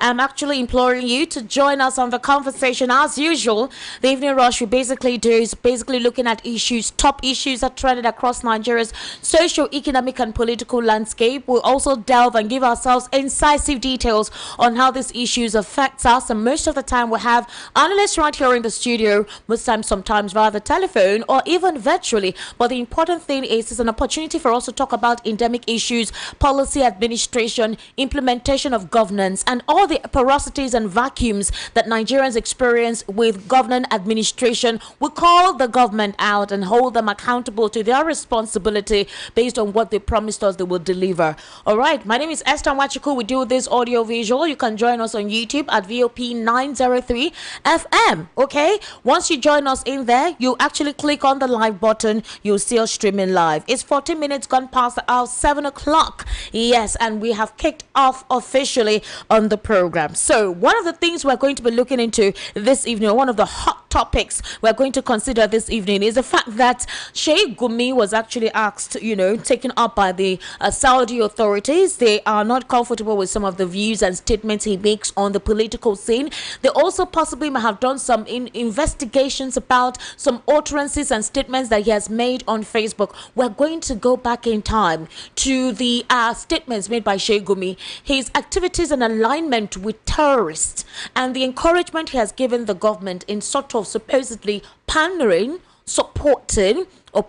I'm actually imploring you to join us on the conversation as usual. The Evening Rush we basically do is basically looking at issues, top issues that trended across Nigeria's social, economic and political landscape. We'll also delve and give ourselves incisive details on how these issues affect us, and most of the time we have analysts right here in the studio, most times sometimes via the telephone or even virtually. But the important thing is it's an opportunity for us to talk about endemic issues, policy administration, implementation of governance, and all the porosities and vacuums that Nigerians experience with government administration. We call the government out and hold them accountable to their responsibility based on what they promised us they will deliver. All right, my name is Esther Wachiku. We do this audio visual. You can join us on YouTube at VOP 903 FM. Okay, once you join us in there, you actually click on the live button. You'll see us streaming live. It's 14 minutes gone past the hour 7 o'clock. Yes, and we have kicked off officially on the program. So one of the things we're going to be looking into this evening, one of the hot topics we're going to consider this evening, is the fact that Sheik Gumi was actually asked, taken up by the Saudi authorities. They are not comfortable with some of the views and statements he makes on the political scene. They also possibly might have done some investigations about some utterances and statements that he has made on Facebook. We're going to go back in time to the statements made by Sheik Gumi, his activities in alignment with terrorists, and the encouragement he has given the government in sort of supposedly pandering, supporting, or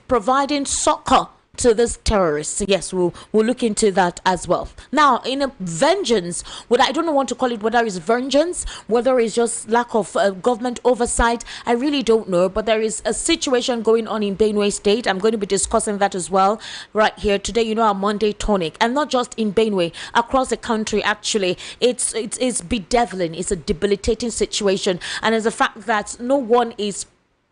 providing succor to this terrorist. Yes, we'll look into that as well. Now, in a vengeance, I don't want to call it whether it's vengeance, whether it's just lack of government oversight, I really don't know, but there is a situation going on in Benue State. I'm going to be discussing that as well right here today, our Monday tonic, and not just in Benue, across the country. Actually, it's bedeviling, it's a debilitating situation, and it's a fact that no one is,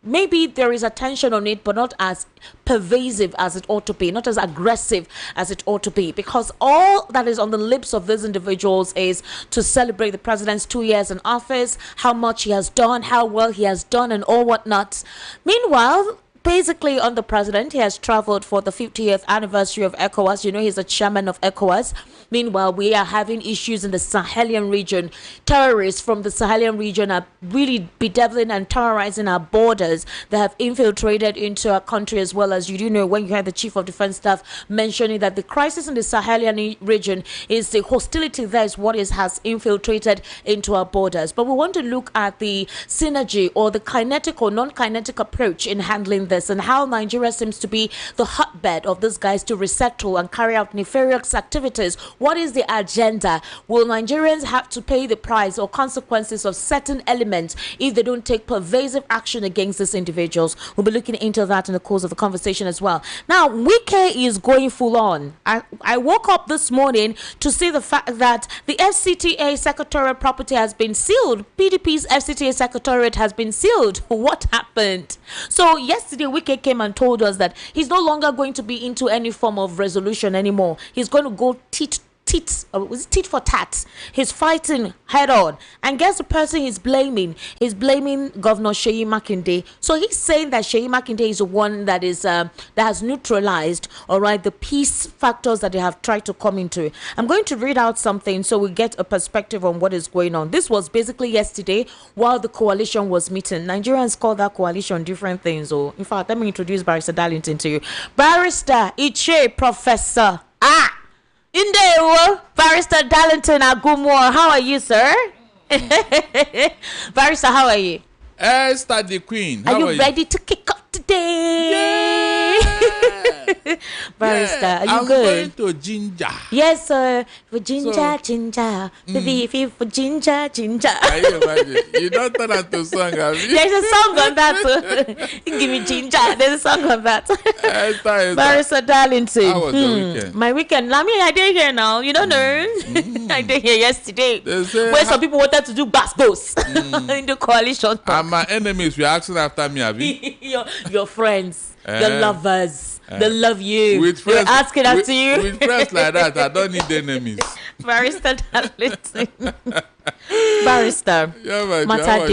maybe there is attention on it, but not as pervasive as it ought to be, not as aggressive as it ought to be, because all that is on the lips of these individuals is to celebrate the president's 2 years in office, how much he has done, how well he has done, and all whatnot. Meanwhile, basically on the president, he has traveled for the 50th anniversary of ECOWAS. He's the chairman of ECOWAS. Meanwhile, we are having issues in the Sahelian region. Terrorists from the Sahelian region are really bedeviling and terrorizing our borders. They have infiltrated into our country, as well as when you had the chief of defense staff mentioning that the crisis in the Sahelian region is the hostility there is what has infiltrated into our borders. But we want to look at the synergy or the kinetic or non-kinetic approach in handling this, and how Nigeria seems to be the hotbed of these guys to resettle and carry out nefarious activities. What is the agenda? Will Nigerians have to pay the price or consequences of certain elements if they don't take pervasive action against these individuals? We'll be looking into that in the course of the conversation as well. Now, Wike is going full on. I woke up this morning to see the fact that the FCTA secretariat property has been sealed. PDP's FCTA secretariat has been sealed. What happened? So yesterday, Wike came and told us that he's no longer going to be into any form of resolution anymore. He's going to go tit for tat. He's fighting head on. And guess the person he's blaming? He's blaming Governor Sheik Makinde. So he's saying that Sheik Makinde is the one that is that has neutralized, the peace factors that they have tried to come into. I'm going to read out something so we get a perspective on what is going on. This was basically yesterday while the coalition was meeting. Nigerians call that coalition different things. In fact, let me introduce Barrister Darlington to you. Barrister Iche Professor Indewo, Barrister Darlington Agumwa. How are you, sir? Barrister, how are you? Esther the Queen. How are you ready to kick off today? Yeah. Barrister, are you good? I'm going to Ginger. Yes, sir. For ginger. Baby, if you for ginger. Can you imagine? You don't turn out to song, have you? There's a song on that. Give me ginger. There's a song on that. Barrister Darlington. How was your weekend? My weekend. I did here now. You don't know. I did here yesterday. Where some people wanted to do baskos in the coalition. And my enemies were asking after me, have you? Your friends, your lovers, they love you. They're asking after you. With friends like that, I don't need enemies. Barrister Darlington. Barrister, matter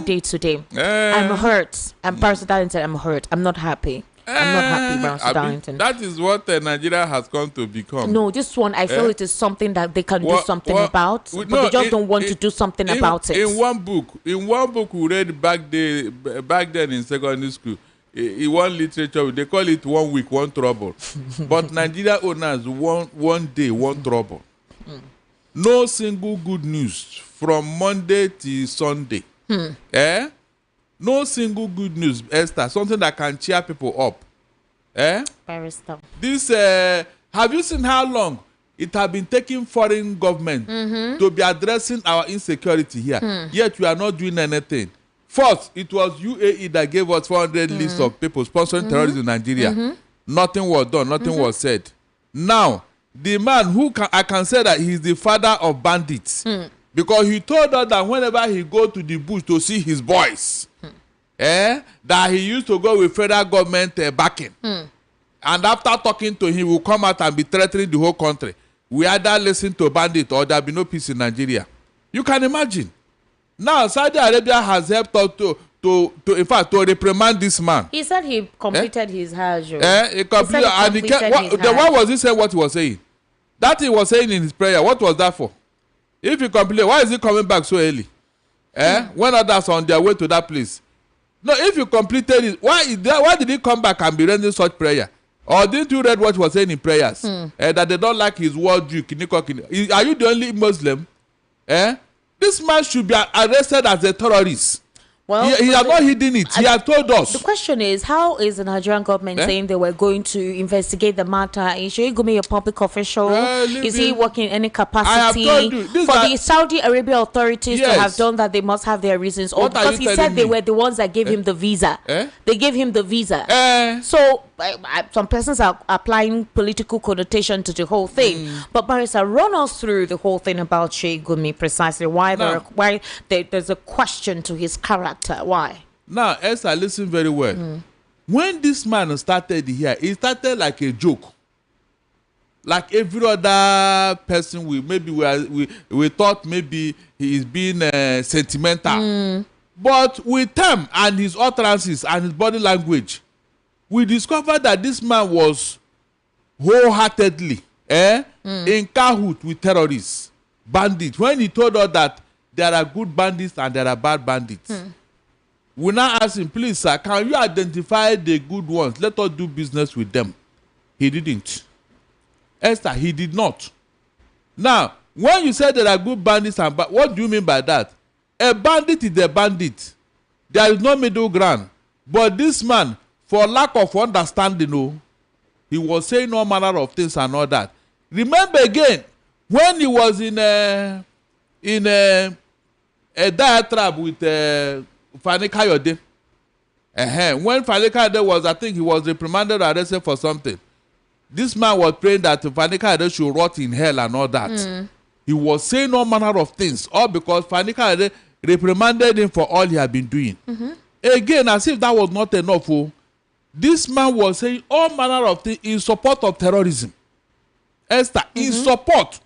day today. I'm hurt. I'm Barrister Darlington. I'm hurt. I'm not happy. I'm not happy, Barrister Darlington. That is what Nigeria has come to become. No, this one, I feel it is something that they can do something about, but they just don't want to do something about it. In one book we read back then in secondary school, in one literature, they call it 1 week, one trouble. But Nigeria owners, one day, one trouble. No single good news from Monday to Sunday. No single good news, Esther. Something that can cheer people up. Barrister. This, have you seen how long it has been taking foreign government to be addressing our insecurity here? Yet we are not doing anything. First, it was UAE that gave us 400 lists of people sponsoring terrorism in Nigeria. Nothing was done. Nothing was said. Now, the man who I can say that he's the father of bandits. Because he told us that whenever he go to the bush to see his boys, that he used to go with federal government backing. And after talking to him, he will come out and be threatening the whole country. We either listen to bandits or there will be no peace in Nigeria. You can imagine. Now, Saudi Arabia has helped us to reprimand this man. He said he completed his Hajj. He completed, why was he saying what he was saying? That he was saying in his prayer, what was that for? If he completed, why is he coming back so early? When others are on their way to that place? No, if you completed it, why did he come back and be rendering such prayer? Or didn't you read what he was saying in prayers? That they don't like his word. Are you the only Muslim? This man should be arrested as a terrorist. Well, he has not hidden it. He has told us. The question is, how is the Nigerian government saying they were going to investigate the matter? Is Sheik Gumi a public official? Is he working in any capacity? For the Saudi Arabia authorities to have done that, they must have their reasons. Or because he said they were the ones that gave him the visa. They gave him the visa. So some persons are applying political connotation to the whole thing. But Barrister, run us through the whole thing about Sheik Gumi precisely. Why there's a question to his character. Why? Now, Esther, listen very well. When this man started here, it started like a joke. Like every other person, we thought maybe he is being sentimental. But with time and his utterances and his body language, we discovered that this man was wholeheartedly in cahoot with terrorists, bandits. When he told us that there are good bandits and there are bad bandits, we now ask him, please, sir, can you identify the good ones? Let us do business with them. He didn't. Esther, he did not. Now, when you say there are good bandits and bad, what do you mean by that? A bandit is a bandit. There is no middle ground. But this man, for lack of understanding, he was saying all manner of things and all that. Remember again, when he was in a diatribe with Fani Kayode. When Fani Kayode was, I think he was reprimanded or arrested for something. This man was praying that Fani Kayode should rot in hell and all that. He was saying all manner of things, all because Fani Kayode reprimanded him for all he had been doing. Again, as if that was not enough, this man was saying all manner of things in support of terrorism. Esther, in support.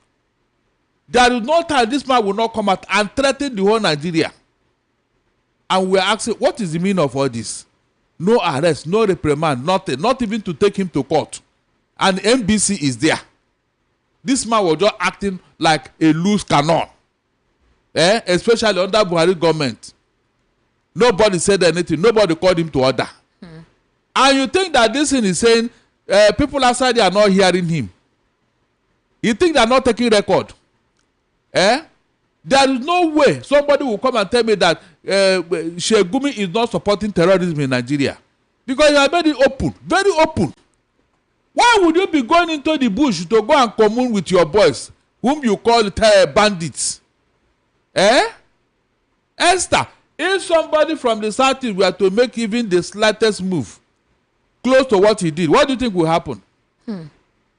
There is no time this man will not come out and threaten the whole Nigeria. And we're asking, what is the meaning of all this? No arrest, no reprimand, nothing, not even to take him to court. And NBC is there. This man was just acting like a loose cannon. Especially under Buhari government. Nobody said anything. Nobody called him to order. And you think that this thing is saying people outside there are not hearing him. You think they are not taking record? There is no way somebody will come and tell me that Sheik Gumi is not supporting terrorism in Nigeria. Because you have made it open, very open. Why would you be going into the bush to go and commune with your boys, whom you call bandits? Esther, if somebody from the southeast were to make even the slightest move close to what he did, what do you think will happen?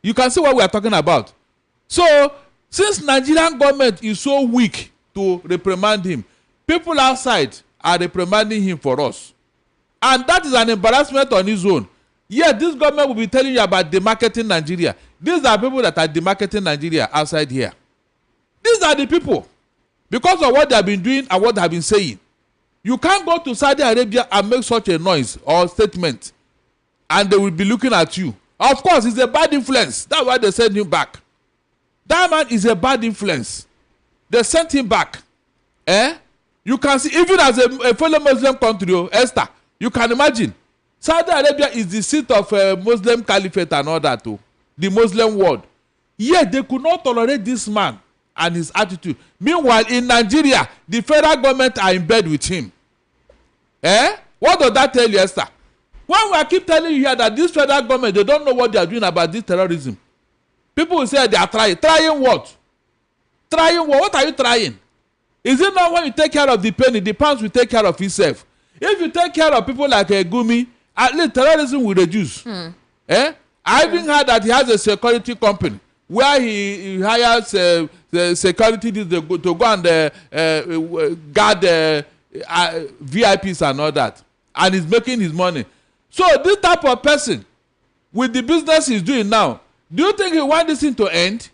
You can see what we are talking about. So, since Nigerian government is so weak to reprimand him, people outside are reprimanding him for us. And that is an embarrassment on his own. Yet this government will be telling you about demarketing Nigeria. These are people that are demarketing Nigeria outside here. These are the people. Because of what they have been doing and what they have been saying. You can't go to Saudi Arabia and make such a noise or statement. and they will be looking at you. Of course, it's a bad influence. That's why they send him back. That man is a bad influence. They sent him back. You can see, even as a fellow Muslim country, Esther, you can imagine. Saudi Arabia is the seat of Muslim caliphate and all that too. The Muslim world. Yet they could not tolerate this man and his attitude. Meanwhile, in Nigeria, the federal government are in bed with him. What does that tell you, Esther? When we keep telling you here that this federal government, they don't know what they are doing about this terrorism. People will say they are trying. Trying what? Trying what? What are you trying? Is it not when you take care of the penny, the pounds will take care of itself? If you take care of people like Gumi, at least terrorism will reduce. I even heard that he has a security company where he hires the security to go and guard VIPs and all that. And he's making his money. So this type of person, with the business he's doing now, do you think he wants this thing to end?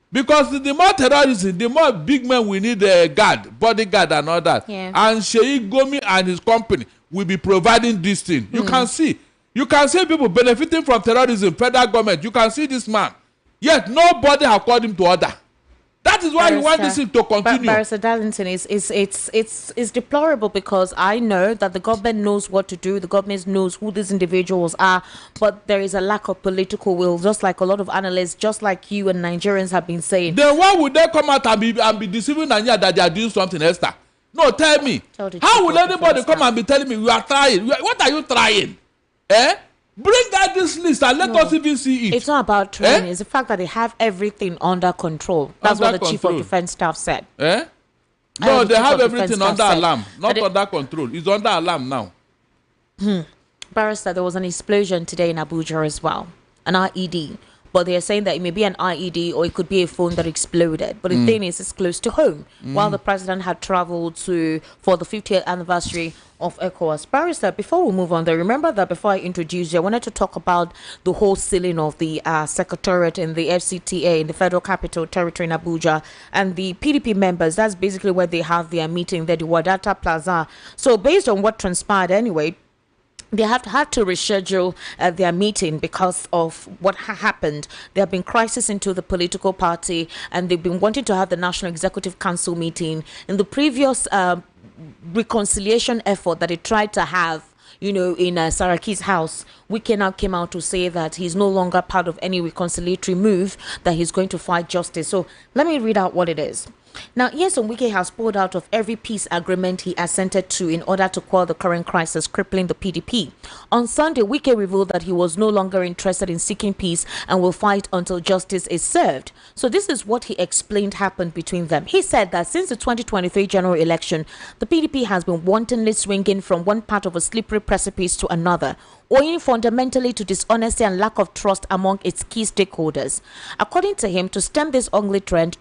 Because the more terrorism, the more big men we need a guard, bodyguard and all that. Yeah. And Sheik Gumi and his company will be providing this thing. You can see. You can see people benefiting from terrorism, federal government. You can see this man. Yet nobody has called him to order. That is why you want this thing to continue. Barrister Darlington, it's deplorable because I know that the government knows what to do. The government knows who these individuals are, but there is a lack of political will, just like a lot of analysts, just like you and Nigerians have been saying. Then why would they come out and be deceiving Nigeria that they are doing something, Esther? No, tell me. How will anybody come and be telling me we are trying? What are you trying? Bring out this list and let us even see it. It's not about trying. It's the fact that they have everything under control. That's what the Chief of Defense Staff said. No, they have everything under alarm. Not under control. It's under alarm now. Barrister, there was an explosion today in Abuja as well. An IED. But they are saying that it may be an IED or it could be a phone that exploded. But the thing is, it's close to home. While the president had traveled for the 50th anniversary of ECOWAS. Barrister, before we move on, remember that before I introduce you, I wanted to talk about the whole sealing of the secretariat in the FCTA in the Federal Capital Territory in Abuja, and the PDP members. That's basically where they have their meeting, the Wadata Plaza. So based on what transpired anyway, they have had to reschedule their meeting because of what happened. There have been crises into the political party, and they've been wanting to have the National Executive Council meeting. In the previous reconciliation effort that they tried to have, in Saraki's house, Wike now came out to say that he's no longer part of any reconciliatory move, that he's going to fight justice. So let me read out what it is. Now, Nyesom Wike has pulled out of every peace agreement he assented to in order to quell the current crisis crippling the PDP. On Sunday, Wike revealed that he was no longer interested in seeking peace and will fight until justice is served. So this is what he explained happened between them. He said that since the 2023 general election, the PDP has been wantonly swinging from one part of a slippery precipice to another, owing fundamentally to dishonesty and lack of trust among its key stakeholders. According to him, to stem this ugly trend,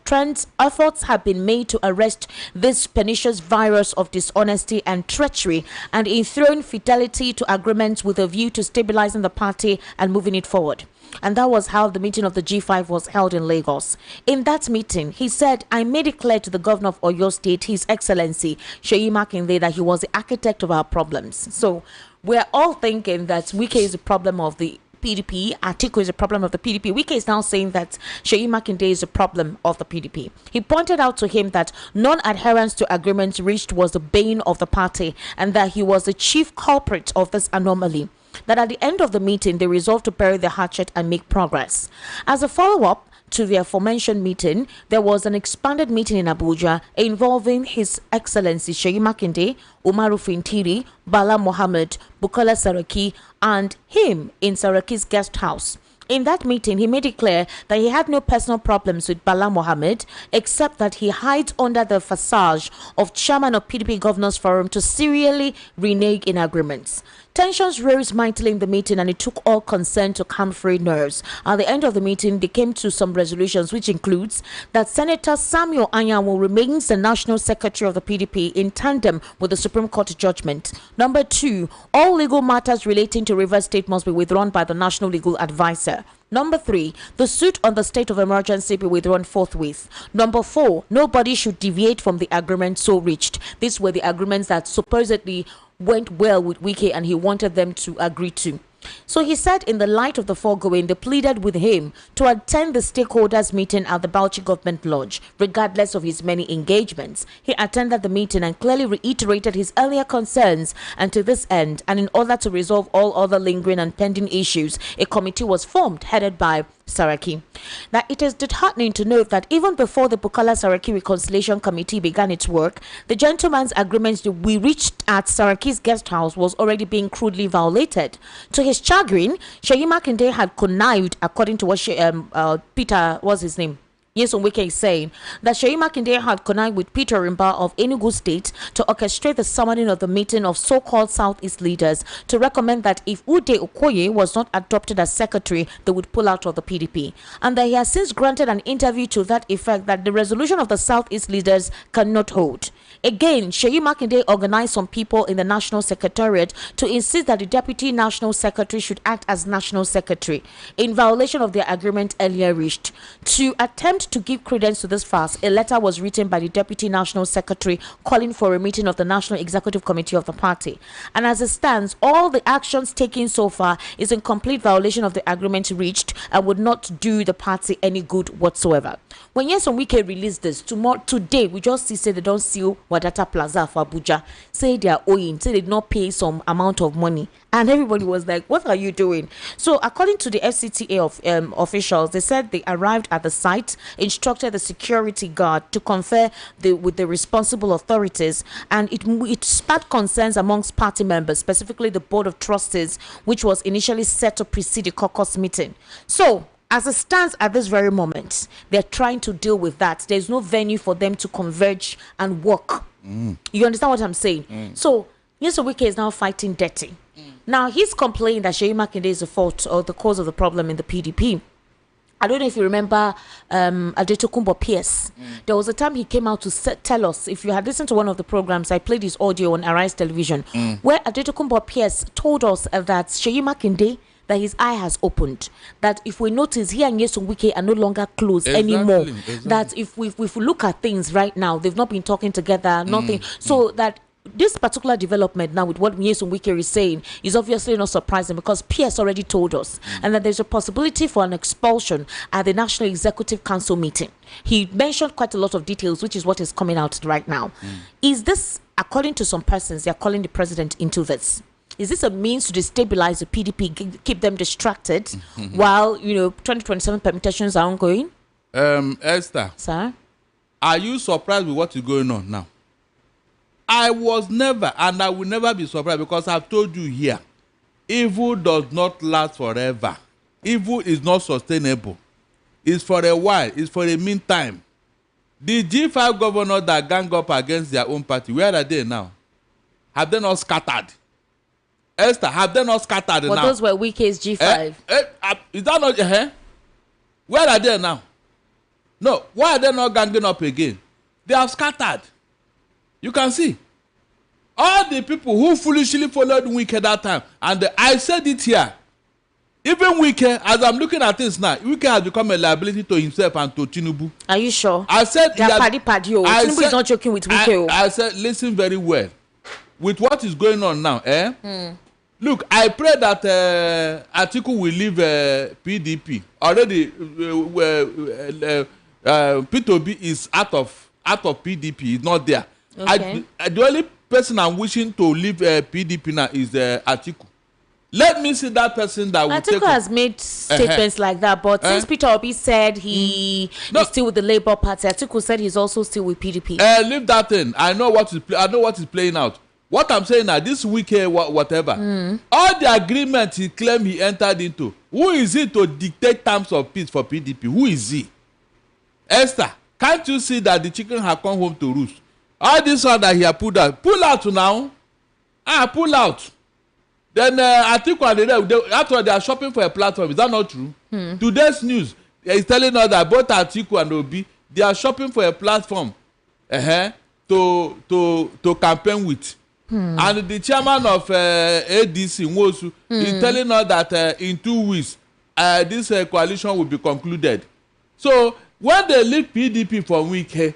efforts have been made to arrest this pernicious virus of dishonesty and treachery and enthrone fidelity to agreements with a view to stabilizing the party and moving it forward. And that was how the meeting of the G5 was held in Lagos. In that meeting, he said, I made it clear to the governor of Oyo State, His Excellency Sheyi Makinde, that he was the architect of our problems. So we're all thinking that Wike is the problem of the PDP, Atiku is a problem of the PDP. Wike is now saying that Sheyi Makinde is a problem of the PDP. He pointed out to him that non-adherence to agreements reached was the bane of the party and that he was the chief culprit of this anomaly. That at the end of the meeting, they resolved to bury the hatchet and make progress. As a follow-up to the aforementioned meeting, there was an expanded meeting in Abuja involving His Excellency Sheyi Makinde, Umaru Fintiri, Bala Mohammed, Bukola Saraki, and him in Saraki's guest house. In that meeting, he made it clear that he had no personal problems with Bala Mohammed, except that he hides under the facade of chairman of PDP Governors Forum to serially renege in agreements. Tensions rose mightily in the meeting, and it took all concerned to calm frayed nerves. At the end of the meeting, they came to some resolutions, which includes that Senator Samuel Anyanwu remains the National Secretary of the PDP in tandem with the Supreme Court judgment. Number 2, all legal matters relating to Rivers State must be withdrawn by the National Legal Advisor. Number 3, the suit on the state of emergency be withdrawn forthwith. Number 4, nobody should deviate from the agreement so reached. These were the agreements that supposedly went well with Wike and he wanted them to agree to. So he said in the light of the foregoing, they pleaded with him to attend the stakeholders meeting at the Bauchi Government Lodge, regardless of his many engagements. He attended the meeting and clearly reiterated his earlier concerns, and to this end, and in order to resolve all other lingering and pending issues, a committee was formed, headed by Saraki. Now, it is disheartening to note that even before the Bukola Saraki Reconciliation Committee began its work, the gentleman's agreement that we reached at Saraki's guest house was already being crudely violated. To his chagrin, Sheyi Makinde had connived, according to what Peter, what's his name? Yes, Wike is saying that Sheyi Makinde had connived with Peter Rimba of Enugu State to orchestrate the summoning of the meeting of so-called Southeast leaders to recommend that if Ude Okoye was not adopted as secretary, they would pull out of the PDP. And that he has since granted an interview to that effect that the resolution of the Southeast leaders cannot hold. Again, Sheyi Makinde organized some people in the National Secretariat to insist that the Deputy National Secretary should act as National Secretary, in violation of their agreement earlier reached. To attempt to give credence to this farce, a letter was written by the Deputy National Secretary calling for a meeting of the National Executive Committee of the party. And as it stands, all the actions taken so far is in complete violation of the agreement reached and would not do the party any good whatsoever. When Nyesom Wike released this, today we just say they don't seal Wadata Plaza for Abuja, say they are owing, say they did not pay some amount of money. And everybody was like, what are you doing? So according to the FCTA of officials, they said they arrived at the site, instructed the security guard to confer with the responsible authorities, and it sparked concerns amongst party members, specifically the Board of Trustees, which was initially set to precede the caucus meeting. So as it stands at this very moment, they're trying to deal with that. There's no venue for them to converge and work. You understand what I'm saying? So Nyesom Wike is now fighting dirty. Now he's complaining that Sheyi Makinde is the fault or the cause of the problem in the PDP. I don't know if you remember Adetokunbo PS. There was a time he came out to tell us, if you had listened to one of the programs, I played his audio on Arise Television, where Adetokunbo PS told us that Sheyi Makinde, that his eye has opened, that if we notice, he and Nyesom Wike are no longer close anymore. That if we look at things right now, they've not been talking together, nothing. So that this particular development now with what Nyesom Wike is saying is obviously not surprising, because PS already told us, and that there's a possibility for an expulsion at the National Executive Council meeting. He mentioned quite a lot of details, which is what is coming out right now. Is this, according to some persons, they're calling the president into this? Is this a means to destabilize the PDP, keep them distracted while, 2027 permutations are ongoing? Esther. Sir? Are you surprised with what is going on now? I was never, and I will never be surprised, because I've told you here, evil does not last forever. Evil is not sustainable. It's for a while. It's for a meantime. The G5 governors that gang up against their own party, where are they now? Have they not scattered? Esther, have they not scattered now? But those were Wike's G5. Is that not? Where are they now? No, why are they not ganging up again? They have scattered. You can see. All the people who foolishly followed Wike that time, and I said it here, even Wike, as I'm looking at this now, Wike has become a liability to himself and to Tinubu. Are you sure? I said... Tinubu is not joking with Wike. I said, listen very well. With what is going on now, look, I pray that Atiku will leave PDP. Already, P2B is out of PDP. He's not there. Okay. The only person I'm wishing to leave PDP now is Atiku. Let me see that person that will Atiku has made statements like that, but since Peter Obi said he is still with the Labour Party, Atiku said he's also still with PDP. Leave that in. I know what is playing out. What I'm saying now, this weekend, whatever, all the agreements he claimed he entered into, who is he to dictate terms of peace for PDP? Who is he? Esther, can't you see that the chicken has come home to roost? All this one that he has pulled out now. Pull out. Then I think after they are shopping for a platform. Is that not true? Today's news is telling us that both Atiku and Obi, they are shopping for a platform to campaign with. And the chairman of ADC, Nwosu, is telling us that in 2 weeks, this coalition will be concluded. So when they leave PDP for Wike,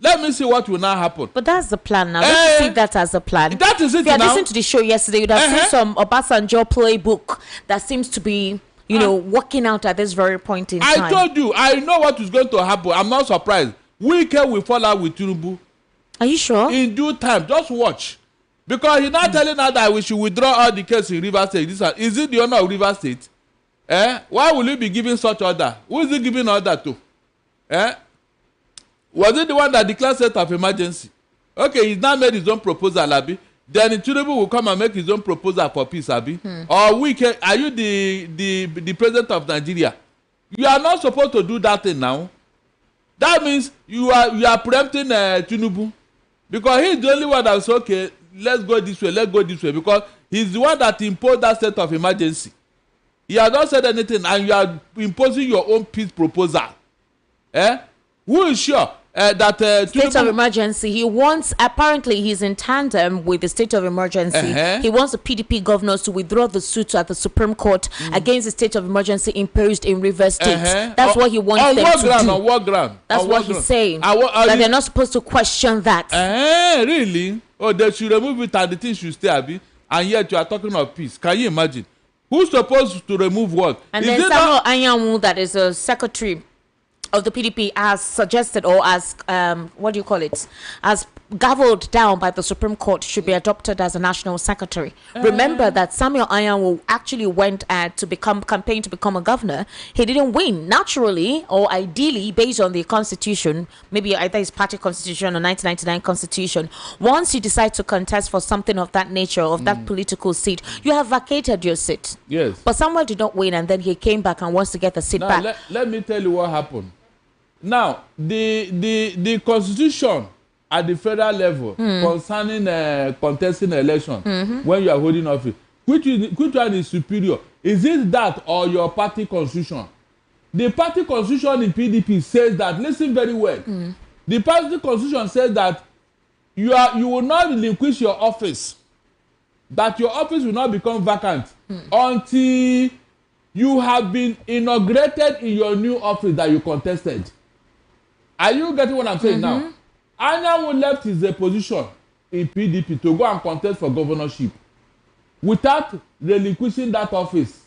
Let me see what will now happen. But that's the plan now. Let's see that as a plan. That is it now. If you now. listened to the show yesterday, you'd have seen some Obasanjo playbook that seems to be, working out at this very point in time. I told you, I know what is going to happen. I'm not surprised. Weekend will fall out with Tinubu. Are you sure? In due time, just watch. Because he's not telling us that we should withdraw all the cases in River State. Is it the owner of River State? Why will he be giving such order? Who is he giving order to? Was it the one that declared state of emergency? Okay, he's now made his own proposal, Abi. Then Tinubu will come and make his own proposal for peace, Abi. Or are you the president of Nigeria? You are not supposed to do that thing now. That means you are preempting Tinubu. Because he's the only one that says, okay, let's go this way, because he's the one that imposed that state of emergency. He has not said anything, and you are imposing your own peace proposal. Who is sure that state of emergency? He wants, apparently he's in tandem with the state of emergency. He wants the PDP governors to withdraw the suit at the Supreme Court against the state of emergency imposed in Rivers State. That's what he wants them to do. On what ground? That's what he's saying. That they're not supposed to question that. Really? Oh, they should remove it and the thing should stay, Abi. And yet you are talking of peace. Can you imagine? Who's supposed to remove what? And then Samuel Anyanwu, that is a secretary of the PDP, has suggested, or as as gavelled down by the Supreme Court, should be adopted as a national secretary. Remember that Samuel Anyanwu actually went to campaign to become a governor. He didn't win naturally or ideally based on the constitution, maybe either his party constitution or 1999 constitution. Once you decide to contest for something of that nature, of that political seat, you have vacated your seat. Yes. But Samuel did not win, and then he came back and wants to get the seat back. Let me tell you what happened. Now, the constitution at the federal level concerning contesting election when you are holding office, which one is superior? Is it that or your party constitution? The party constitution in PDP says that, listen very well, the party constitution says that you will not relinquish your office, that your office will not become vacant until you have been inaugurated in your new office that you contested. Are you getting what I'm saying now? Anyanwu left his position in PDP to go and contest for governorship without relinquishing that office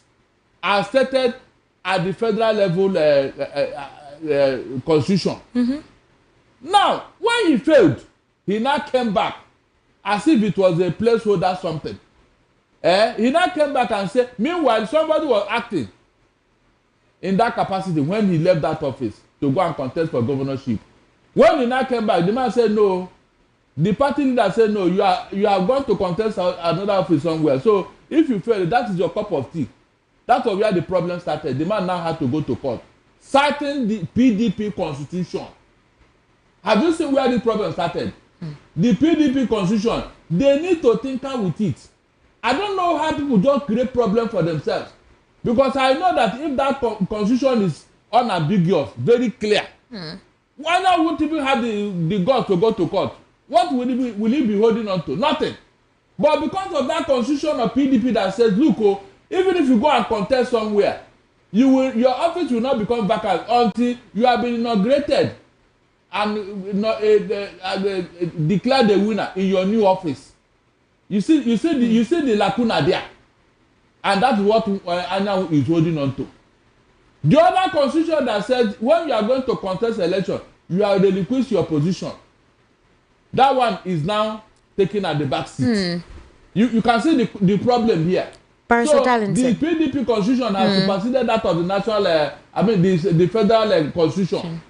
as stated at the federal level constitution. Now, when he failed, he now came back as if it was a placeholder something. He now came back and said, meanwhile, somebody was acting in that capacity when he left that office to go and contest for governorship. When he now came back, the man said no. The party leader said no, you are going to contest another office somewhere. So if you fail, that is your cup of tea. That's where the problem started. The man now had to go to court, citing the PDP constitution. Have you seen where the problem started? The PDP constitution, they need to tinker with it. I don't know how people just create problem for themselves. Because I know that if that constitution is unambiguous, very clear, why not would people have the guts to go to court? What will he be holding on to? Nothing. But because of that constitution of PDP that says, look, even if you go and contest somewhere, your office will not become vacant until you have been inaugurated and declared the winner in your new office. You see the lacuna there, and that's what Anyanwu is holding on to. The other constitution that says when you are going to contest election, you are relinquish your position. That one is now taken at the back seat. You can see the problem here. So the PDP constitution has superseded that of the national, the federal constitution.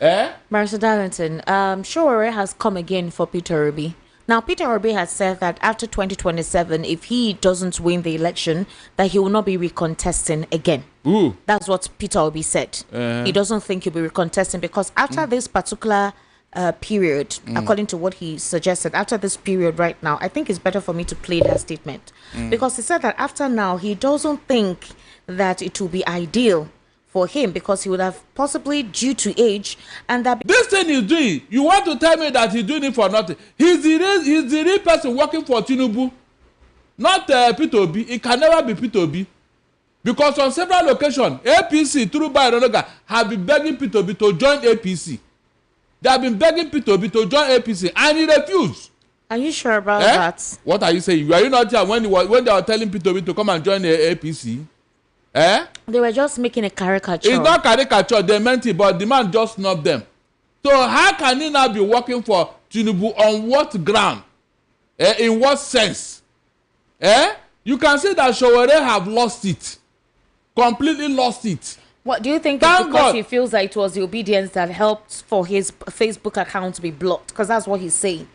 Barrister Darlington, Sowore has come again for Peter Obi. Now, Peter Obi has said that after 2027, if he doesn't win the election, that he will not be recontesting again. Ooh. That's what Peter Obi said. He doesn't think he'll be recontesting because after this particular period, according to what he suggested, after this period right now, I think it's better for me to play that statement. Because he said that after now, he doesn't think that it will be ideal for him because he would have possibly, due to age, and that this thing he's doing, you want to tell me that he's doing it for nothing? He's the real person working for Tinubu, not Peter Obi. It can never be Peter Obi, because on several occasions, APC through Bayonoga have been begging Peter Obi to join APC. They have been begging P2B to join APC and he refused. Are you sure about that? What are you saying? Are you not here when they were telling P2B to come and join the APC? They were just making a caricature. It's not caricature, they meant it, but the man just snubbed them. So how can he now be working for Tinubu on what ground? In what sense? You can say that Sowore have lost it. Completely lost it. What do you think? It's because he feels that it was the obedience that helped for his Facebook account to be blocked? Because that's what he's saying.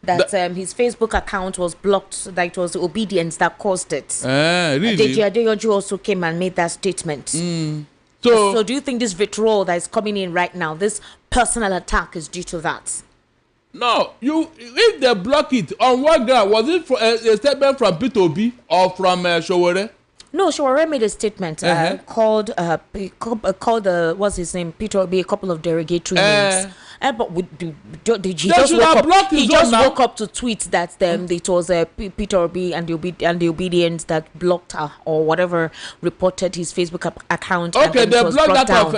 That his Facebook account was blocked, that it was the obedience that caused it. Really? Deji Adeyanju also came and made that statement. So do you think this vitriol that is coming in right now, this personal attack, is due to that? No, if they block it, on what ground? Was it a statement from P2B or from Sowore? No, Sowore made a statement called what's his name, P2B, a couple of derogatory names. But he just woke up to tweet that it was P2B and the obedience that blocked her or whatever, reported his Facebook account. Okay, they blocked that of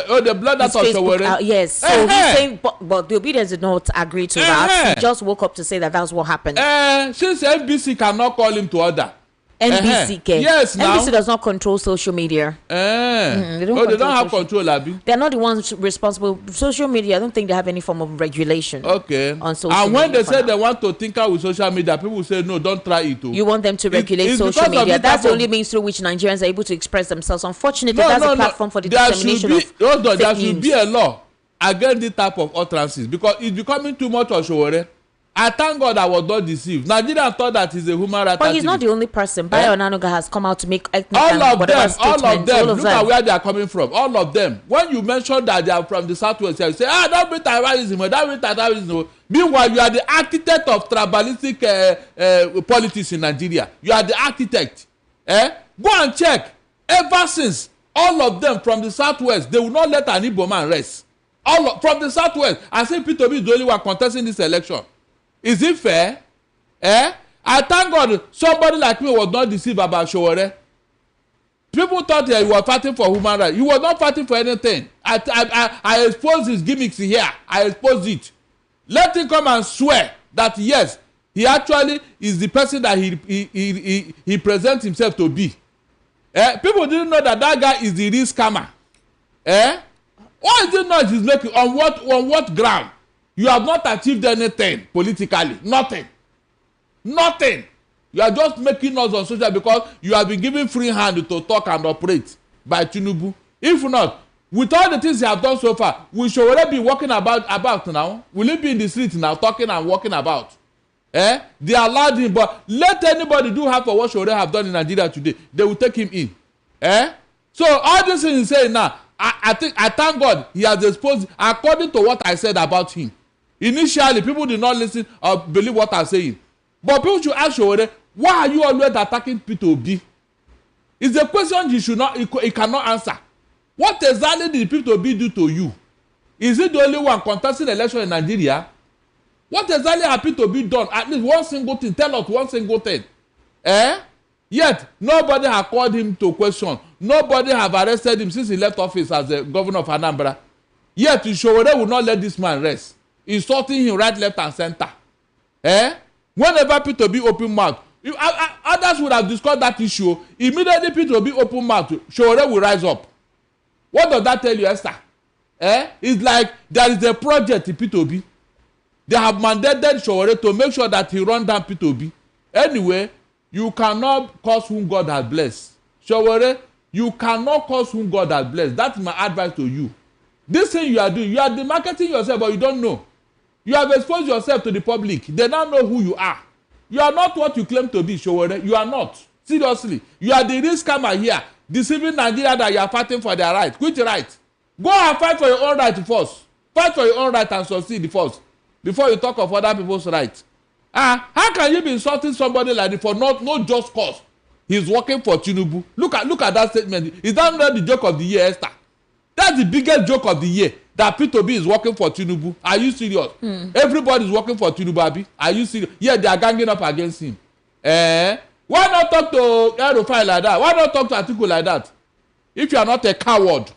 Sowore. Yes, so he's saying, but the obedience did not agree to that. He just woke up to say that that's what happened. Since NBC cannot call him to order. NBC, yes, now NBC does not control social media. They don't have control, Abi. They're not the ones responsible. Social media, I don't think they have any form of regulation. Okay. On social media. And when they say they want to tinker with social media, people say no, don't try it. You want them to regulate social media. That's the only means through which Nigerians are able to express themselves. Unfortunately, that's a platform for the dissemination of fake news. There should be a law against this type of utterances because it's becoming too much of Sowore. I thank God I was not deceived. Nigeria thought that he's a human rights. But he's not the only person. Bayo Onanuga has come out to make ethnic all of them. Look at where they are coming from. All of them. When you mention that they are from the southwest, you say, don't bring tribalism. Don't bring tribalism. Meanwhile, you are the architect of tribalistic politics in Nigeria. You are the architect. Go and check. Ever since, all of them from the southwest, they will not let an Igbo man rest. From the southwest. I say P2B is the only one contesting this election. Is it fair? I thank God somebody like me was not deceived about Sowore. People thought he was fighting for human rights. He was not fighting for anything. I exposed his gimmicks here. I exposed it. Let him come and swear that yes, he actually is the person that he presents himself to be. People didn't know that guy is the real scammer. Why is it not he's making on what ground? You have not achieved anything politically. Nothing. You are just making us on social because you have been given free hand to talk and operate by Tinubu. If not, with all the things you have done so far, we should already be walking about now. Will he be in the street now talking and walking about? They allowed him, but let anybody do half of what Sowore have done in Nigeria today. They will take him in. So all this thing he's saying now, I thank God he has exposed according to what I said about him. Initially, people did not listen or believe what I'm saying. But people should ask Sowore, why are you always attacking P2B? It's a question he cannot answer. What exactly did P2B do to you? Is it the only one contesting election in Nigeria? What exactly have P2B done? At least one single thing. Tell us one single thing. Yet, nobody has called him to question. Nobody have arrested him since he left office as the governor of Anambra. Yet, Sowore will not let this man rest. Insulting him right, left, and center. Whenever P2B open mouth, others would have discussed that issue. Immediately P2B open mouth, Sowore will rise up. What does that tell you, Esther? It's like there is a project in P2B. They have mandated Sowore to make sure that he run down P2B. Anyway, you cannot curse whom God has blessed. Sowore, you cannot curse whom God has blessed. That's my advice to you. This thing you are doing, you are demarketing yourself, but you don't know. You have exposed yourself to the public. They now know who you are. You are not what you claim to be, Sowore. You are not. Seriously. You are the real scammer here, deceiving Nigeria that you are fighting for their right. Which right? Go and fight for your own right first. Fight for your own right and succeed first, before you talk of other people's right. How can you be insulting somebody like this for no just cause? He's working for Tinubu. Look at that statement. Is that not the joke of the year, Esther? That's the biggest joke of the year. That P2B is working for Tinubu. Are you serious? Everybody is working for Tinubu, Abi. Are you serious? Yeah, they are ganging up against him. Why not talk to Erufai like that? Why not talk to Atiku like that? If you are not a coward,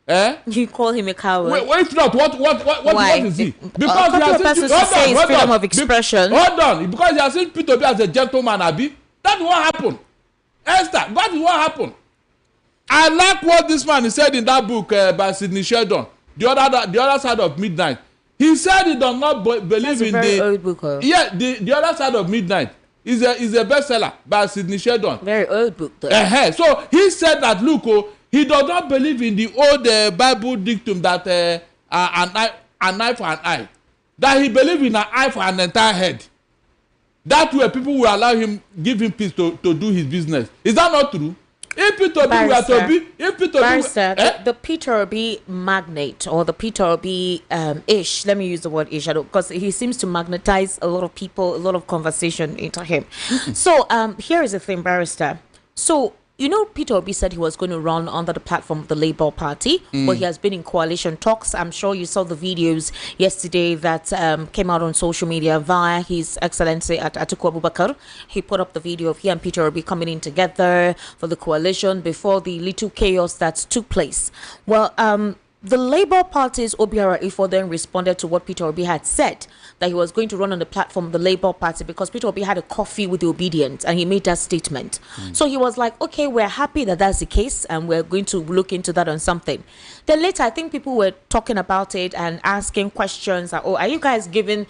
Eh? You call him a coward? Wait, if not, what is he? Because he has seen freedom of expression. Hold on, because he has seen Peter as a gentleman, Abi. That's what happened. Esther, that is what happened. I like what this man said in that book by Sidney Sheldon, the other side of midnight. He said he does not believe in the old book. Huh? Yeah, the other side of midnight is a bestseller by Sidney Sheldon. Very old book though. So he said that look, he does not believe in the old Bible dictum that an eye for an eye. That he believes in an eye for an entire head. That way people will allow him, give him peace to do his business. Is that not true? If Peter Obi were to be, the Peter Obi magnate or the Peter Obi ish, let me use the word ish, because he seems to magnetize a lot of people, a lot of conversation into him. So here is the thing, Barrister. So you know, Peter Obi said he was going to run under the platform of the Labour Party, but he has been in coalition talks. I'm sure you saw the videos yesterday that came out on social media via His Excellency Atiku Abubakar. He put up the video of he and Peter Obi coming in together for the coalition before the little chaos that took place. Well, the Labour Party's Obiora Ifo then responded to what Peter Obi had said, that he was going to run on the platform of the Labour Party because Peter Obi had a coffee with the Obedient and he made that statement. So he was like, okay, we're happy that that's the case and we're going to look into that on something. Then later, I think people were talking about it and asking questions like, oh, are you guys giving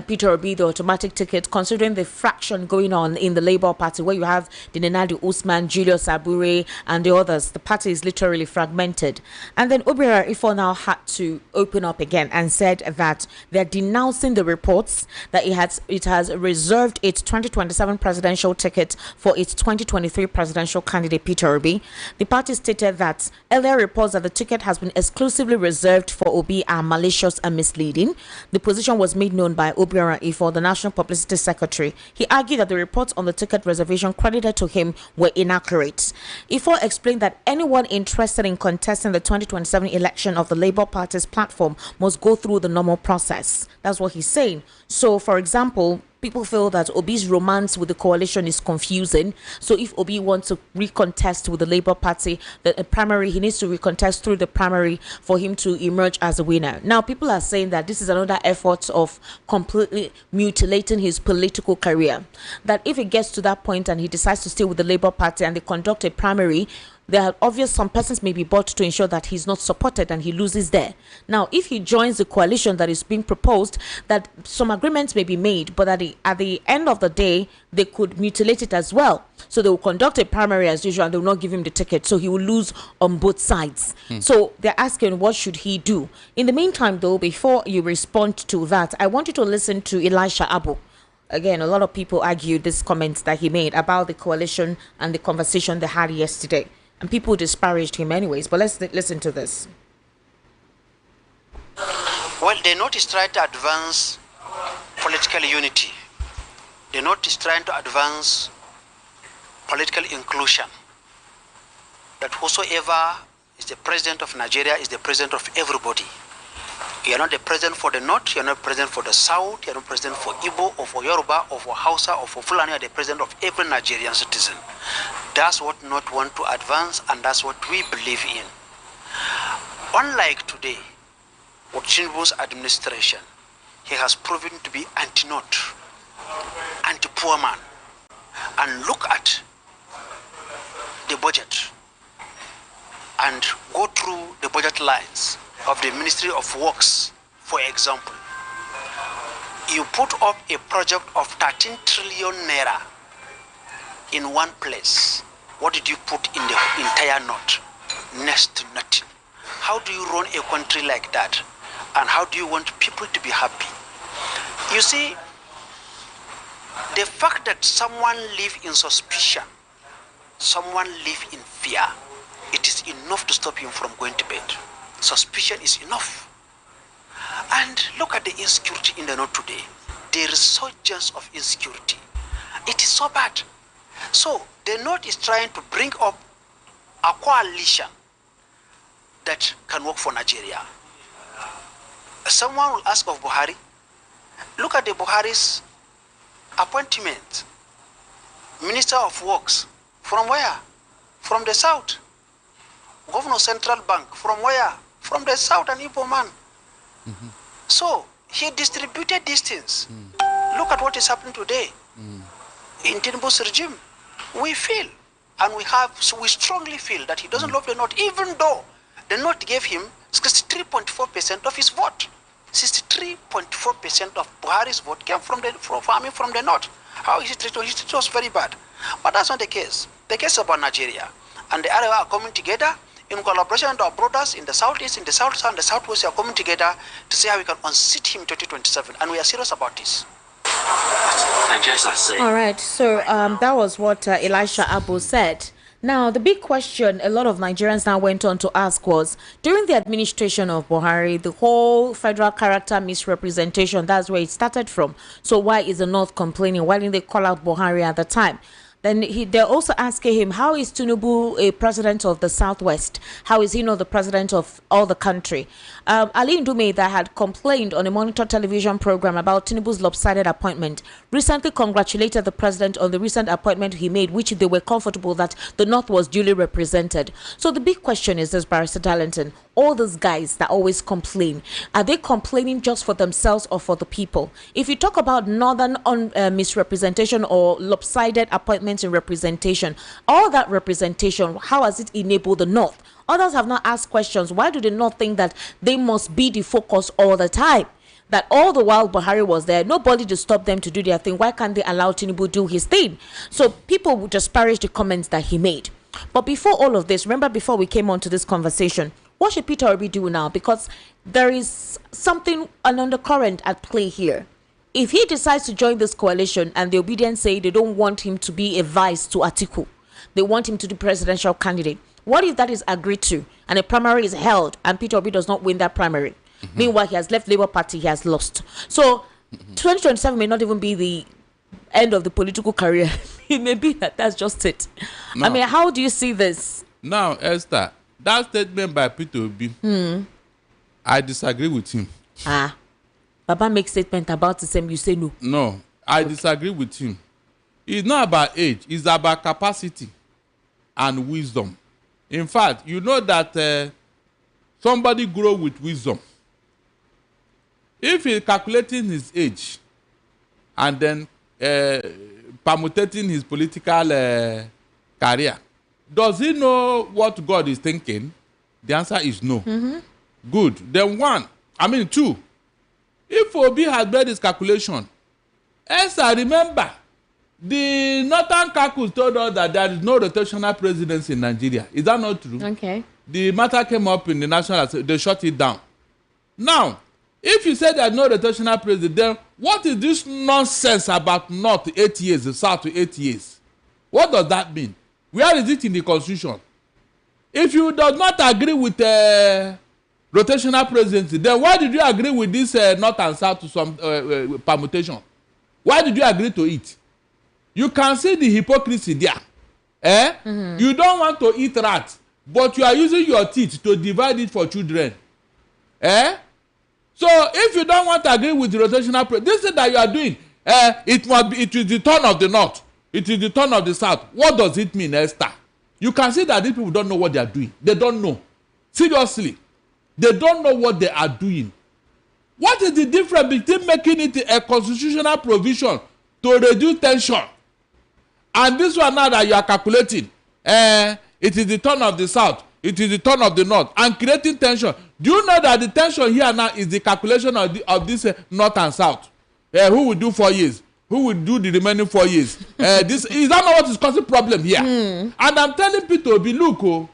Peter Obi the automatic ticket, considering the fraction going on in the Labour Party where you have the Nenadi Usman, Julius Abure and the others? The party is literally fragmented. And then Obiora Ifo now had to open up again and said that they're denouncing the reports that it has reserved its 2027 presidential ticket for its 2023 presidential candidate Peter Obi. The party stated that earlier reports that the ticket has been exclusively reserved for Obi are malicious and misleading. The position was made known by Obiora Ifo, the National Publicity Secretary. He argued that the reports on the ticket reservation credited to him were inaccurate. Ifo explained that anyone interested in contesting the 2027 election of the Labour Party's platform must go through the normal process. That's what he's saying. So, for example, people feel that Obi's romance with the coalition is confusing. So if Obi wants to recontest with the Labour Party, the primary, he needs to recontest through the primary for him to emerge as a winner. Now, people are saying that this is another effort of completely mutilating his political career. That if it gets to that point and he decides to stay with the Labour Party and they conduct a primary, there are obvious some persons may be bought to ensure that he's not supported and he loses there. Now, if he joins the coalition that is being proposed, that some agreements may be made, but at the end of the day, they could mutilate it as well. So they will conduct a primary as usual and they will not give him the ticket. So he will lose on both sides. So they're asking, what should he do? In the meantime, though, before you respond to that, I want you to listen to Elisha Abu. Again, a lot of people argued this comment that he made about the coalition and the conversation they had yesterday. And people disparaged him anyways. But let's listen to this. Well, the note is trying to advance political unity. The note is trying to advance political inclusion. That whosoever is the president of Nigeria is the president of everybody. You are not the president for the North, you are not president for the South, you are not president for Igbo or for Yoruba or for Hausa or for Fulani, you are the president of every Nigerian citizen. That's what North want to advance and that's what we believe in. Unlike today, with Tinubu's administration, he has proven to be anti-North, anti-poor man. And look at the budget and go through the budget lines of the Ministry of Works, for example. You put up a project of 13 trillion naira in one place. What did you put in the entire North? Next to nothing. How do you run a country like that? And how do you want people to be happy? You see, the fact that someone lives in suspicion, someone lives in fear, it is enough to stop him from going to bed. Suspicion is enough. And look at the insecurity in the North today. The resurgence of insecurity. It is so bad. So the North is trying to bring up a coalition that can work for Nigeria. Someone will ask of Buhari, look at the Buhari's appointment. Minister of Works. From where? From the South. Governor Central Bank. From where? From the South and Igbo man. So he distributed these things. Look at what is happening today in Tinubu's regime. We feel, and we strongly feel that he doesn't love the North, even though the North gave him 63.4% of his vote. 63.4% of Buhari's vote came from the North. How is it treated? It was very bad. But that's not the case. The case about Nigeria and the Arewa are coming together in collaboration with our brothers in the Southeast, in the South, and the Southwest are coming together to see how we can unseat him in 2027. And we are serious about this. All right. So that was what Elisha Abu said. Now, the big question a lot of Nigerians now went on to ask was, during the administration of Buhari, the whole federal character misrepresentation, that's where it started from. So why is the North complaining? Why didn't they call out Buhari at the time? Then they're also asking him, how is Tinubu a president of the Southwest? How is he not the president of all the country? Ali Ndume, that had complained on a monitor television program about Tinubu's lopsided appointment, recently congratulated the president on the recent appointment he made, which they were comfortable that the North was duly represented. So the big question is this, Barrister Darlington, all those guys that always complain, are they complaining just for themselves or for the people? If you talk about northern misrepresentation or lopsided appointments in representation, all that representation, how has it enabled the North? Others have not asked questions. Why do they not think that they must be the focus all the time? That all the while Buhari was there, nobody to stop them to do their thing. Why can't they allow Tinubu do his thing? So people would disparage the comments that he made. But before all of this, remember before we came on to this conversation, what should Peter Obi do now? Because there is something, an undercurrent at play here. If he decides to join this coalition and the Obedience say they don't want him to be a vice to Atiku, they want him to be presidential candidate. What if that is agreed to and a primary is held and Peter Obi does not win that primary? Meanwhile, he has left Labour Party, he has lost. So 2027 may not even be the end of the political career. It may be that that's just it. No. I mean, how do you see this? Now, Esther, that statement by Peter Obi, I disagree with him. Baba makes statement about the same, you say no. No, I disagree with him. It's not about age, it's about capacity and wisdom. In fact, you know that somebody grow with wisdom. If he's calculating his age and then permutating his political career, does he know what God is thinking? The answer is no. Good. Then two, if Obi has made his calculation, Esther, remember, the Northern Caucus told us that there is no rotational presidency in Nigeria. Is that not true? Okay. The matter came up in the National Assembly. They shut it down. Now, if you say there is no rotational president, then what is this nonsense about North 8 years, the South 8 years? What does that mean? Where is it in the Constitution? If you do not agree with rotational presidency, then why did you agree with this North and South to some permutation? Why did you agree to it? You can see the hypocrisy there. You don't want to eat rat, but you are using your teeth to divide it for children. So if you don't want to agree with the rotational president, this is that you are doing, it is the turn of the North. It is the turn of the South. What does it mean, Esther? You can see that these people don't know what they are doing. They don't know. Seriously. They don't know what they are doing. What is the difference between making it a constitutional provision to reduce tension and this one now that you are calculating, it is the turn of the South, it is the turn of the North, and creating tension? Do you know that the tension here now is the calculation of this North and South? Who will do 4 years? Who will do the remaining 4 years? This is that not what is causing problem here? And I'm telling people, look,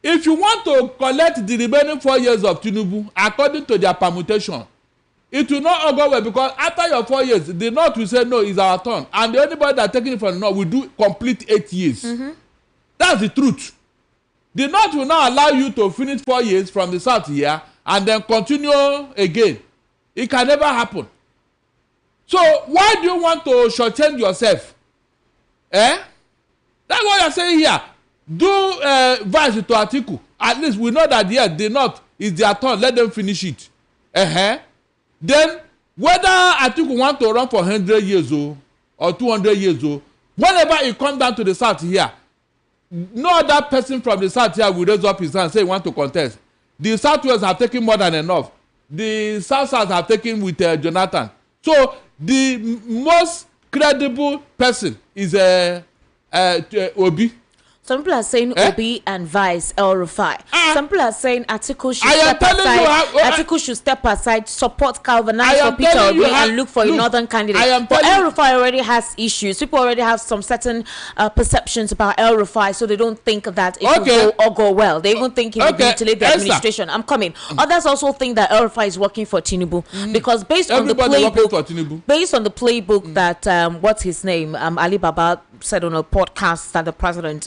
if you want to collect the remaining 4 years of Tinubu according to their permutation, it will not all go well, because after your 4 years, the North will say no, it's our turn, and the anybody that taking it from the North will do complete 8 years. That's the truth. The North will not allow you to finish 4 years from the South here and then continue again. It can never happen. So why do you want to shortchange yourself? That's what you're saying here. Do vice to Atiku. At least we know that yes, the North is their turn. Let them finish it. Then whether Atiku want to run for 100 years old or 200 years old, whenever it comes down to the South here, no other person from the south here will raise up his hand and say he want to contest. The southwest have taken more than enough. The south have taken with Jonathan. So the most credible person is Obi. Some people are saying Obi and Vice El Rufai. Some people are saying Atiku should step aside, support Calvin for Peter Obi and look for a northern candidate. But El Rufai already has issues. People already have some certain perceptions about El Rufai, so they don't think that it will go well. They even think he will mutilate the administration. I'm coming. Others also think that El Rufai is working for Tinubu because based on the playbook that what's his name, Ali Baba said on a podcast that the president,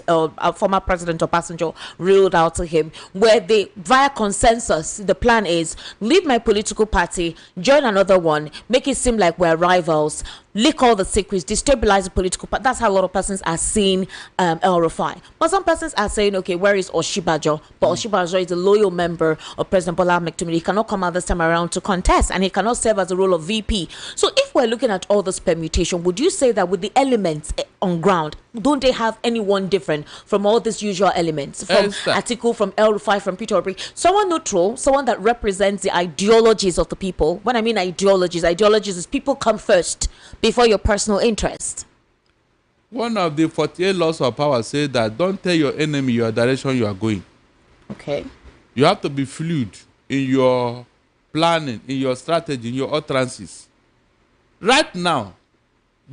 former president Obasanjo, reeled out to him, where they, via consensus, the plan is leave my political party, join another one, make it seem like we're rivals, leak all the secrets, destabilize the political party. That's how a lot of persons are seeing El Rufai. But some persons are saying, okay, where is Oshibajo? But Oshibajo is a loyal member of President Bola Ahmed Tinubu. He cannot come out this time around to contest, and he cannot serve as the role of VP. So if we're looking at all this permutation, would you say that with the elements on ground, don't they have anyone different from all these usual elements? From Atiku, from El Rufai, from Peter Obi, someone neutral, someone that represents the ideologies of the people. When I mean ideologies is people come first before your personal interest. One of the 48 laws of power says that don't tell your enemy your direction you are going. Okay. You have to be fluid in your planning, in your strategy, in your utterances. Right now,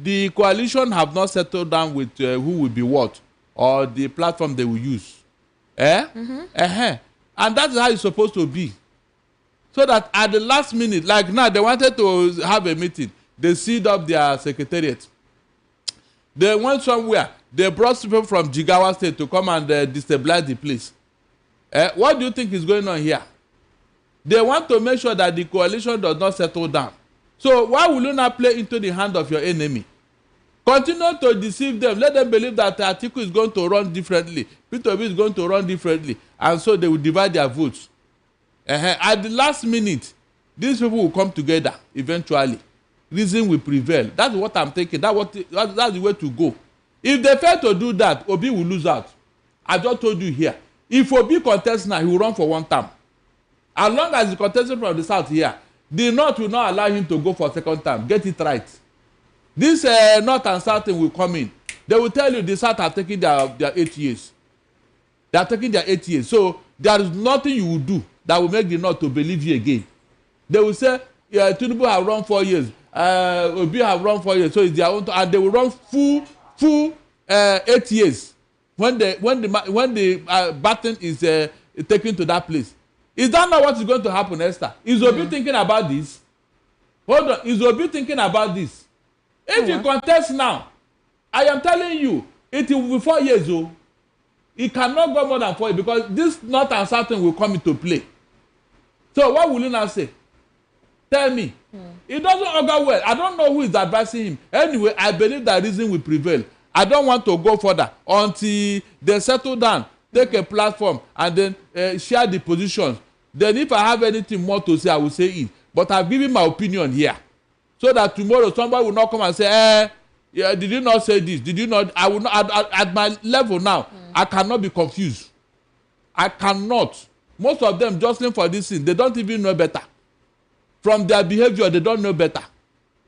the coalition have not settled down with who will be what or the platform they will use. And that is how it's supposed to be. So that at the last minute, like now, they wanted to have a meeting. They sealed up their secretariat. They went somewhere. They brought people from Jigawa State to come and destabilize the place. What do you think is going on here? They want to make sure that the coalition does not settle down. So why will you not play into the hand of your enemy? Continue to deceive them. Let them believe that Atiku is going to run differently. Peter Obi is going to run differently. And so they will divide their votes. At the last minute, these people will come together eventually. Reason will prevail. That's what I'm thinking. That's the way to go. If they fail to do that, Obi will lose out. I just told you here. If Obi contests now, he will run for one term. As long as he contests from the south here, the north will not allow him to go for second term. Get it right. This north and south thing will come in. They will tell you the south are taking their 8 years. They are taking their 8 years. So there is nothing you will do that will make the north to believe you again. They will say, Tinubu have run 4 years. Obi have run 4 years. So it's their own, and they will run full 8 years when the baton is taken to that place. Is that not what is going to happen, Esther? Is Obi thinking about this? Hold on. Is Obi thinking about this? If you contest now, I am telling you, it will be 4 years old. It cannot go more than 4 years because this north and south will come into play. So what will you now say? Tell me. It doesn't augur well. I don't know who is advising him. Anyway, I believe that reason will prevail. I don't want to go further until they settle down, take a platform, and then share the positions. Then if I have anything more to say, I will say it. But I've given my opinion here. So that tomorrow somebody will not come and say, yeah, did you not say this? Did you not? I will not, at my level now, I cannot be confused. I cannot. Most of them jostling for this thing, they don't even know better. From their behavior, they don't know better.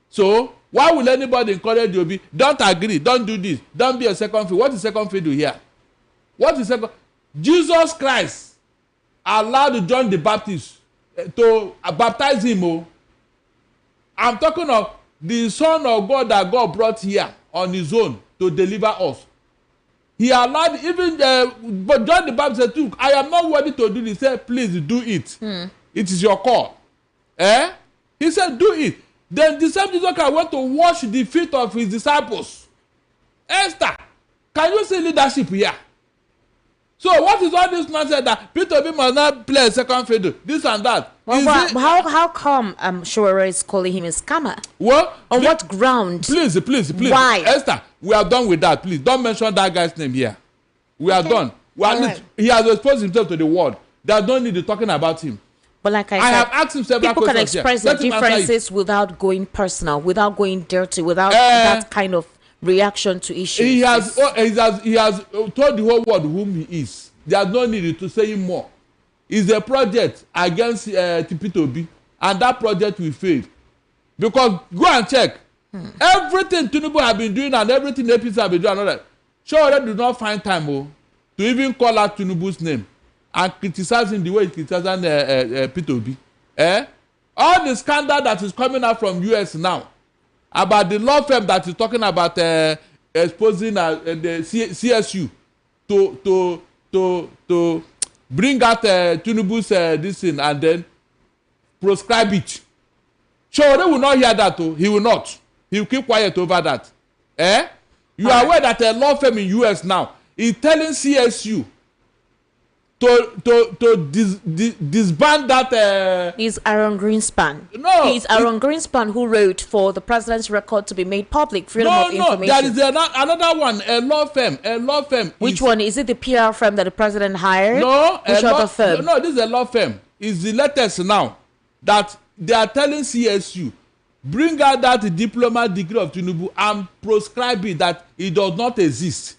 So why will anybody encourage you? Don't agree, don't do this, don't be a second fiddle. What is second fiddle here? What is second? Jesus Christ allowed John the Baptist to baptize him. Oh. I'm talking of the Son of God that God brought here on his own to deliver us. He allowed even, but John the Baptist said, too, I am not worthy to do this. He said, please do it. It is your call. He said, do it. Then the same Jesus Christ went to wash the feet of his disciples. Esther, can you see leadership here? So what is all this nonsense that Peter Obi must not play a second fiddle, this and that? Well, how come Sowore is calling him a scammer? Well, on what ground? Please. Why? Esther, we are done with that. Please don't mention that guy's name here. We are done. Right. He has exposed himself to the world. There's no need to talking about him. But like I said, have asked him several people questions can express their differences without going personal, without going dirty, without that kind of reaction to issues. He has told the whole world whom he is. There's no need to say more. It's a project against P2B, and that project will fail. Because go and check. Everything Tinubu have been doing and everything APC have been doing, and all that. Sheik do not find time to even call out Tinubu's name and criticize him the way he criticizes P2B. All the scandal that is coming out from US now about the law firm that is talking about exposing the CSU to bring out Tinubu's this thing and then proscribe it. Sheik will not hear that. He will not. He will keep quiet over that. You are aware that a law firm in US now is telling CSU to disband that. Is Aaron Greenspan. No. He's Aaron Greenspan who wrote for the president's record to be made public, freedom of information. There is another one, a law firm. Which one? Is it the PR firm that the president hired? No. Which other firm? No, this is a law firm. It's the latest now that they are telling CSU, bring out that diploma degree of Tinubu and proscribe it, that it does not exist.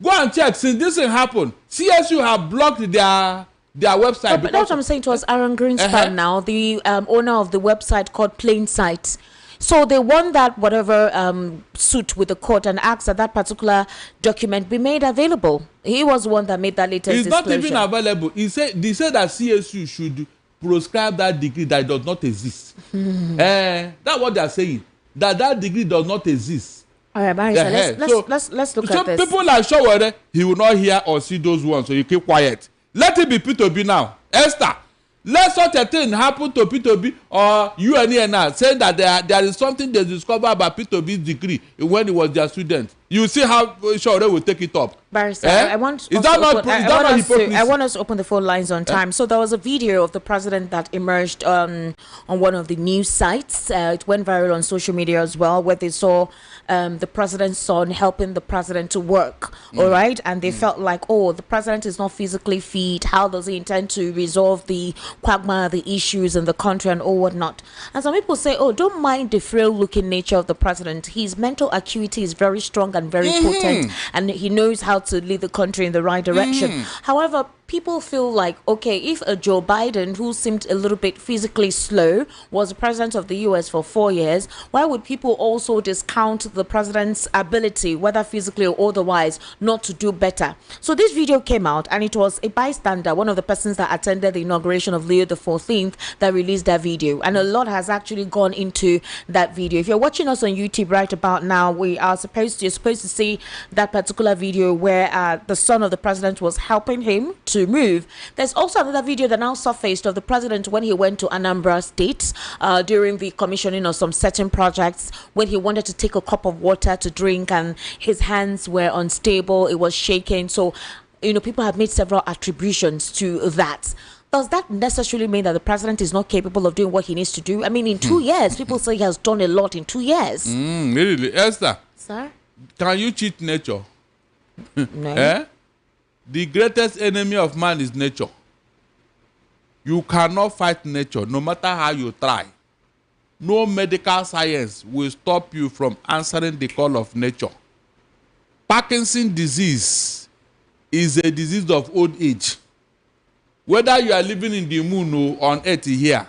Go and check. Since this thing happened, CSU have blocked their website. But that's what I'm saying to us, Aaron Greenspan now, the owner of the website called Plain Sight. So they won that whatever suit with the court and asked that particular document be made available. He was the one that made that latest disclosure. It's not even available. They said that CSU should proscribe that degree that does not exist. That's what they are saying. That degree does not exist. All right, Barrister, let's look at this. So people like Sheik, he will not hear or see those ones, so you keep quiet. Let it be P2B now. Esther, let such a thing happen to P2B or UNENR, saying that there is something they discovered about P2B's degree when he was their student. You see how Sheik will take it up. Barrister, I want us to open the phone lines on time. So there was a video of the president that emerged on one of the news sites. It went viral on social media as well, where they saw the president's son helping the president to work. All right, and they felt like, oh, the president is not physically fit. How does he intend to resolve the quagmire, the issues in the country, and all whatnot? And some people say, oh, don't mind the frail-looking nature of the president. His mental acuity is very strong and very potent, and he knows how to lead the country in the right direction. However, people feel like, okay, if a Joe Biden, who seemed a little bit physically slow, was the president of the US for 4 years, why would people also discount the president's ability, whether physically or otherwise, not to do better? So this video came out, and it was a bystander, one of the persons that attended the inauguration of Leo the 14th, that released that video, and a lot has actually gone into that video. If you're watching us on YouTube right about now, you're supposed to see that particular video where the son of the president was helping him to move. There's also another video that now surfaced of the president when he went to Anambra State during the commissioning of some certain projects, when he wanted to take a cup of water to drink and his hands were unstable, it was shaking. So, people have made several attributions to that. Does that necessarily mean that the president is not capable of doing what he needs to do? I mean, in 2 years, people say he has done a lot in 2 years. Really? Esther? Sir? Can you cheat nature? No. The greatest enemy of man is nature. You cannot fight nature, no matter how you try. No medical science will stop you from answering the call of nature. Parkinson's disease is a disease of old age. Whether you are living in the moon or on earth here,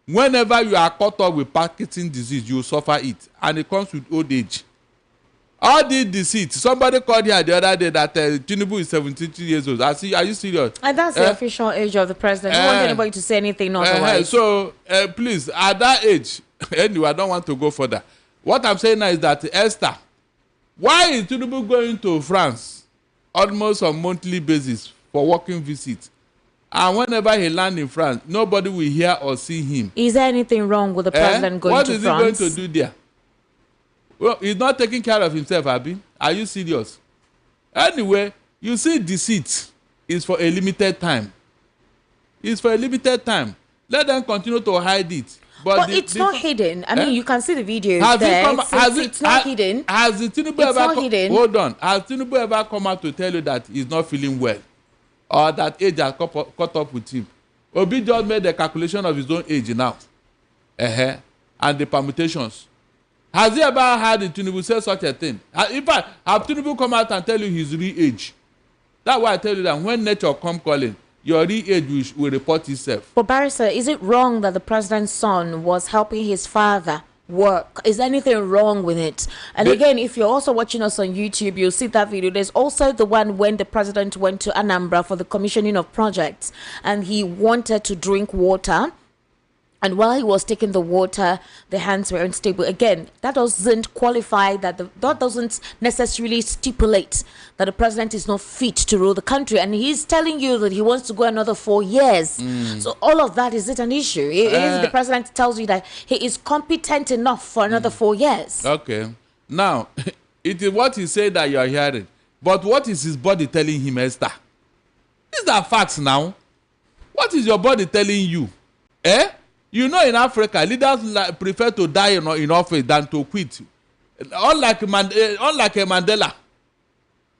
whenever you are caught up with Parkinson's disease, you will suffer it, and it comes with old age. All these deceit. Somebody called here the other day that Tinubu is 72 years old. Are you serious? And that's the official age of the president. You want anybody to say anything otherwise. So, please, at that age, anyway, I don't want to go further. What I'm saying now is that, Esther, why is Tinubu going to France almost on monthly basis for working visits? And whenever he lands in France, nobody will hear or see him. Is there anything wrong with the president going to France? What is he going to do there? Well, he's not taking care of himself, Abi. Are you serious? Anyway, you see, deceit is for a limited time. It's for a limited time. Let them continue to hide it. But it's not hidden. I mean, you can see the video there. It's not hidden. Has Tinubu ever hold on? Has Tinubu ever come out to tell you that he's not feeling well, or that age has caught up with him? Obi just made a calculation of his own age now, and the permutations. Has he ever had Tinubu say such a thing? In fact, have Tinubu come out and tell you his real age? That's why I tell you that when nature come calling, your real age will report itself. But Barrister, is it wrong that the president's son was helping his father work? Is anything wrong with it? And again, if you're also watching us on YouTube, you'll see that video. There's also the one when the president went to Anambra for the commissioning of projects and he wanted to drink water. And while he was taking the water, the hands were unstable. Again, that doesn't qualify, that doesn't necessarily stipulate that the president is not fit to rule the country. And he's telling you that he wants to go another 4 years. So all of that, is it an issue? If the president tells you that he is competent enough for another 4 years. Okay. Now, it is what he said that you are hearing. But what is his body telling him, Esther? These are facts now. What is your body telling you? Eh? You know, in Africa, leaders prefer to die in office than to quit. Unlike a Mandela.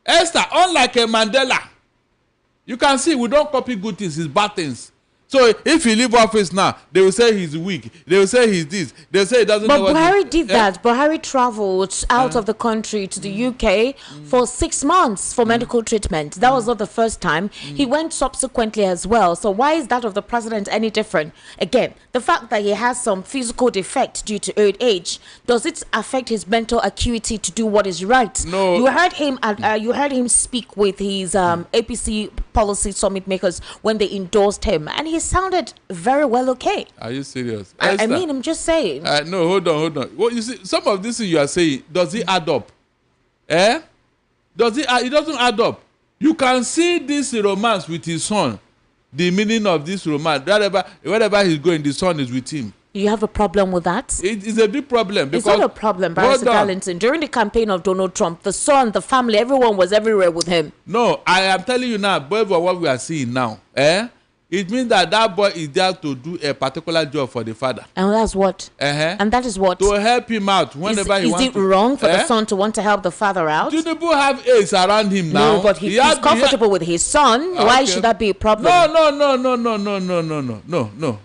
Esther, unlike a Mandela. You can see we don't copy good things, it's bad things. So if he leave office now, they will say he's weak. They will say he's this. They will say he doesn't know what. But Buhari did that. Buhari traveled out of the country to the UK for 6 months for medical treatment. That was not the first time. He went subsequently as well. So why is that of the president any different? Again, the fact that he has some physical defect due to old age, does it affect his mental acuity to do what is right? No. You heard him. You heard him speak with his APC policy summit makers when they endorsed him, and he sounded very well okay. Are you serious? I mean, I'm just saying. No, hold on. Well, you see, some of this you are saying, does it add up? Eh? It doesn't add up. You can see this romance with his son. The meaning of this romance, wherever he's going, the son is with him. You have a problem with that? It is a big problem. It's not a problem, Barrister Darlington. During the campaign of Donald Trump, the son, the family, everyone was everywhere with him. No, I am telling you now, boy, for what we are seeing now, it means that boy is there to do a particular job for the father. And that's what? And that is what? To help him out whenever he wants to. Is it wrong for the son to want to help the father out? Tinubu have aides around him now. No, but he's comfortable with his son. Okay. Why should that be a problem?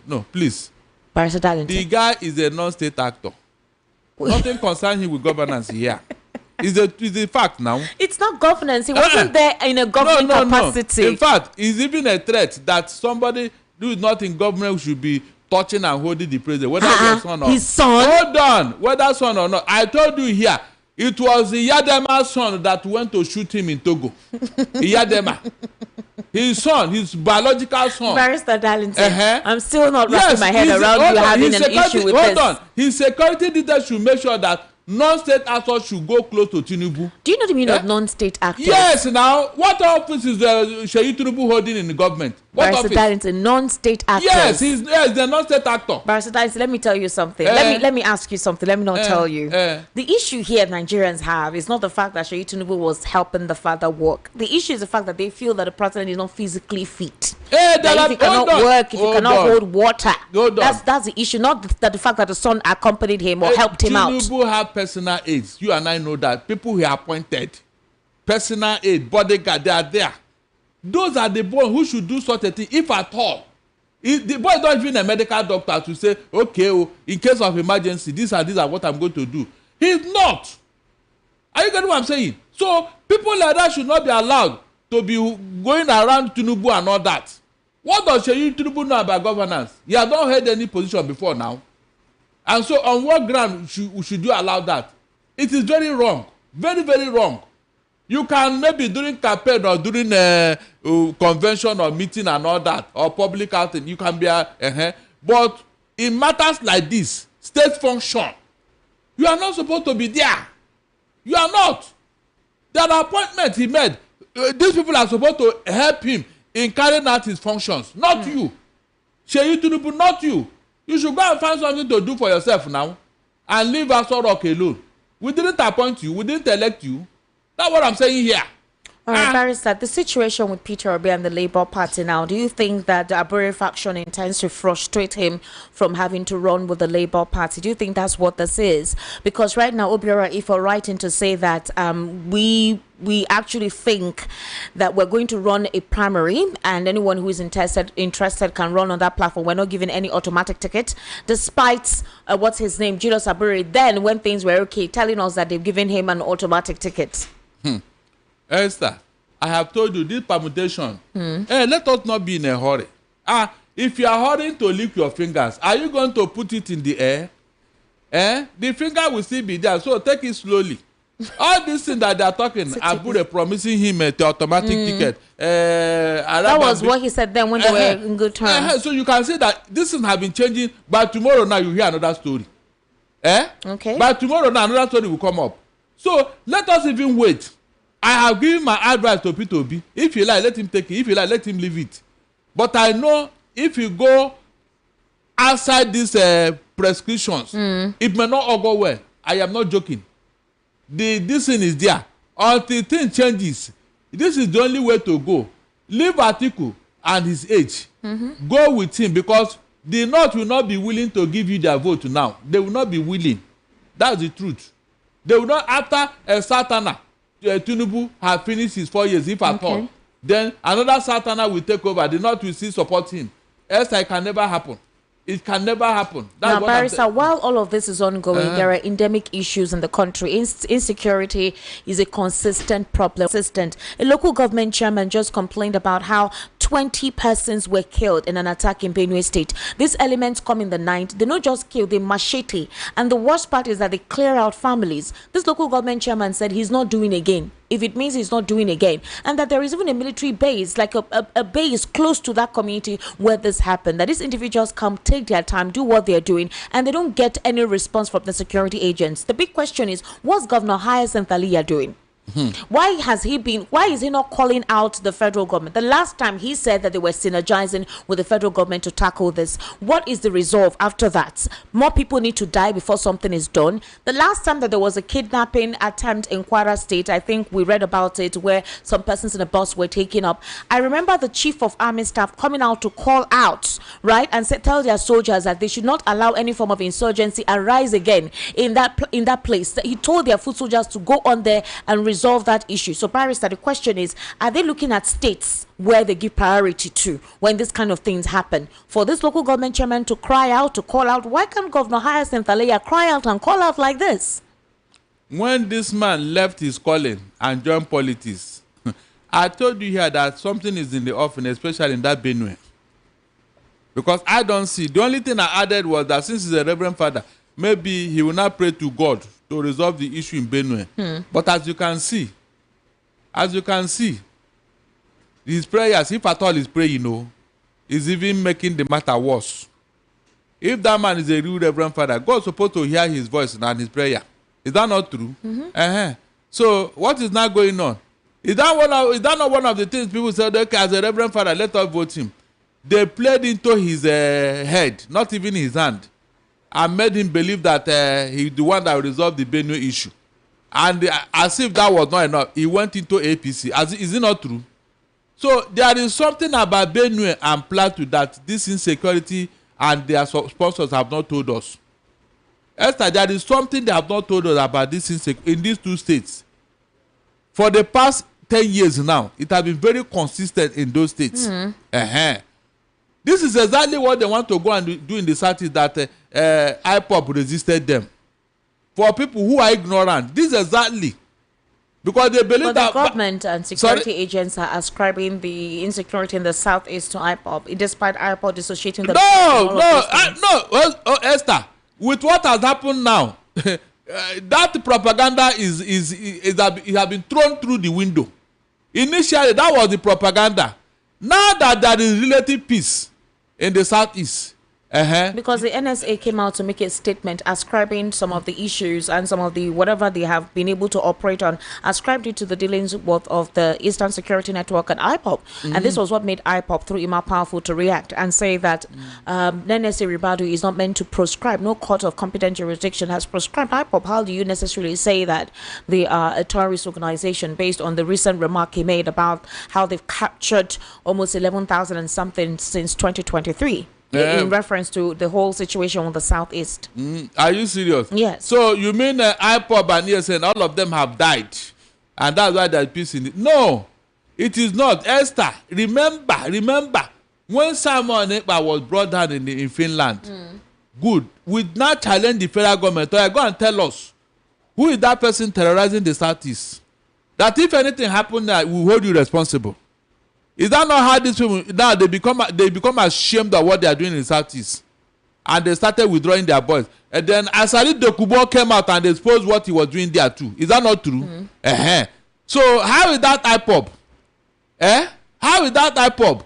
No, please. Barrister Darlington. The guy is a non-state actor. Nothing concerns him with governance here. It's a fact now. It's not governance. He wasn't there in a government capacity. No. In fact, it's even a threat that somebody who is not in government should be touching and holding the president, whether your son or his son. Hold on, whether son or not. I told you here, it was Iyadema's son that went to shoot him in Togo. Iyadema. His son, his biological son. Barrister Darlington, I'm still not wrapping my head around you having an issue with this. Hold on. His security details should make sure that non-state actors should go close to Tinubu. Do you know the meaning of non-state actors? Yes, now. What office is Sheik Gumi holding in the government? What Barrister Darlington, non-state actors. Yes, he's the non-state actor. Barrister Darlington, let me tell you something. Let me ask you something. Let me not tell you. The issue here Nigerians have is not the fact that Sheik Tinubu was helping the father work. The issue is the fact that they feel that the president is not physically fit. That if he cannot work, if he cannot hold water, that's the issue. Not that the fact that the son accompanied him or helped him out. Tinubu have personal aides. You and I know that. People who are appointed, personal aid, bodyguard, they are there. Those are the boys who should do such a thing, if at all. The boy is not even a medical doctor to say, okay, in case of emergency, these are what I'm going to do. He's not. Are you getting what I'm saying? So people like that should not be allowed to be going around Tinubu and all that. What does Sheik Tinubu know about governance? He has not held any position before now. And so on what ground should you allow that? It is very wrong. Very, very wrong. You can maybe during campaign or during a convention or meeting and all that, or public outing, you can be but in matters like this, state function, you are not supposed to be there. You are not. There are appointments he made. These people are supposed to help him in carrying out his functions, not you. Sheik Tinubu, not you. You should go and find something to do for yourself now and leave Aso Rock alone. We didn't appoint you. We didn't elect you. That's what I'm saying here. All right, Barrister, the situation with Peter Obi and the Labour Party now, do you think that the Abure faction intends to frustrate him from having to run with the Labour Party? Do you think that's what this is? Because right now, Obiora Ife are writing to say that we we actually think that we're going to run a primary and anyone who is interested can run on that platform. We're not giving any automatic ticket, despite what's his name, Julius Aburi, then when things were okay, telling us that they've given him an automatic ticket. Esther, I have told you this permutation. Hey, let us not be in a hurry. If you are hurrying to lick your fingers, are you going to put it in the air? The finger will still be there, so take it slowly. All these things that they are talking, Abure promising him the automatic ticket. That was what he said then when they were in good terms. So you can see that this thing have been changing, but tomorrow now you hear another story. Okay. But tomorrow now another story will come up. So let us even wait. I have given my advice to P2B. If you like, let him take it. If you like, let him leave it. But I know if you go outside these prescriptions, it may not all go well. I am not joking. This thing is there. Until thing changes, this is the only way to go. Leave Atiku and his age. Go with him, because the North will not be willing to give you their vote now. They will not be willing. That's the truth. They will not, after a Satana, Tinubu have finished his 4 years, if at all. Then another Satana will take over. The North will still support him. Else it can never happen. It can never happen. That's now, Barrister, while all of this is ongoing, there are endemic issues in the country. Insecurity is a consistent problem. A local government chairman just complained about how 20 persons were killed in an attack in Benue State. These elements come in the night. They not just kill, they machete. And the worst part is that they clear out families. This local government chairman said he's not doing again. If it means he's not doing again, and that there is even a military base, like a base close to that community where this happened, that these individuals come, take their time, do what they're doing, and they don't get any response from the security agents. The big question is, what's Governor Hyacinth Aliya doing? Why is he not calling out the federal government? The last time he said that they were synergizing with the federal government to tackle this. What is the resolve after that? More people need to die before something is done. The last time that there was a kidnapping attempt in Kwara State, I think we read about it, where some persons in a bus were taken up. I remember the chief of army staff coming out to call out, right, and tell their soldiers that they should not allow any form of insurgency arise again in that place. He told their foot soldiers to go on there and resolve that issue. So, Barrister, the question is, are they looking at states where they give priority to when this kind of things happen? For this local government chairman to cry out, to call out, why can't Governor Hyacinth Aliya cry out and call out like this? When this man left his calling and joined politics, I told you here that something is in the offing, especially in that Benue. Because I don't see. The only thing I added was that since he's a reverend father, maybe he will not pray to God to resolve the issue in Benue. But as you can see, his prayers, if at all he's praying, is even making the matter worse. If that man is a real reverend father, God is supposed to hear his voice and his prayer. Is that not true? So what is now going on? Is that not one of the things people said, okay, as a reverend father, let us vote him? They played into his head, not even his hand, and made him believe that he's the one that will resolve the Benue issue. And as if that was not enough, he went into APC. Is it not true? So there is something about Benue and Plateau that this insecurity and their sponsors have not told us. Esther, there is something they have not told us about this insecurity in these two states. For the past 10 years now, it has been very consistent in those states. This is exactly what they want to go and do in the south, is that IPOB resisted them. For people who are ignorant, this is exactly because they believe that the government and security agents are ascribing the insecurity in the southeast to IPOB, despite IPOB dissociating the Esther, with what has happened now, that propaganda it has been thrown through the window. Initially, that was the propaganda. Now that there is relative peace in the southeast, because the NSA came out to make a statement ascribing some of the issues and some of the whatever they have been able to operate on, ascribed it to the dealings of the Eastern Security Network and IPOB. And this was what made IPOB, through Ima Powerful, to react and say that NSA Ribadu is not meant to proscribe. No court of competent jurisdiction has proscribed IPOB. How do you necessarily say that they are a terrorist organization based on the recent remark he made about how they've captured almost 11,000 and something since 2023? In reference to the whole situation on the southeast. Are you serious? Yes. So you mean IPOB and ESN, all of them have died? and that's why there's peace in it. No, it is not. Esther, remember when Simon Ekpa was brought down in Finland. Good. We now challenge the federal government. Go and tell us who is that person terrorizing the Southeast. That if anything happened, we will hold you responsible. Is that not how these people now they become ashamed of what they are doing in the Southeast, and they started withdrawing their boys. And then Asari Dokubo came out and exposed what he was doing there too. Is that not true? So how is that IPOB? How is that IPOB?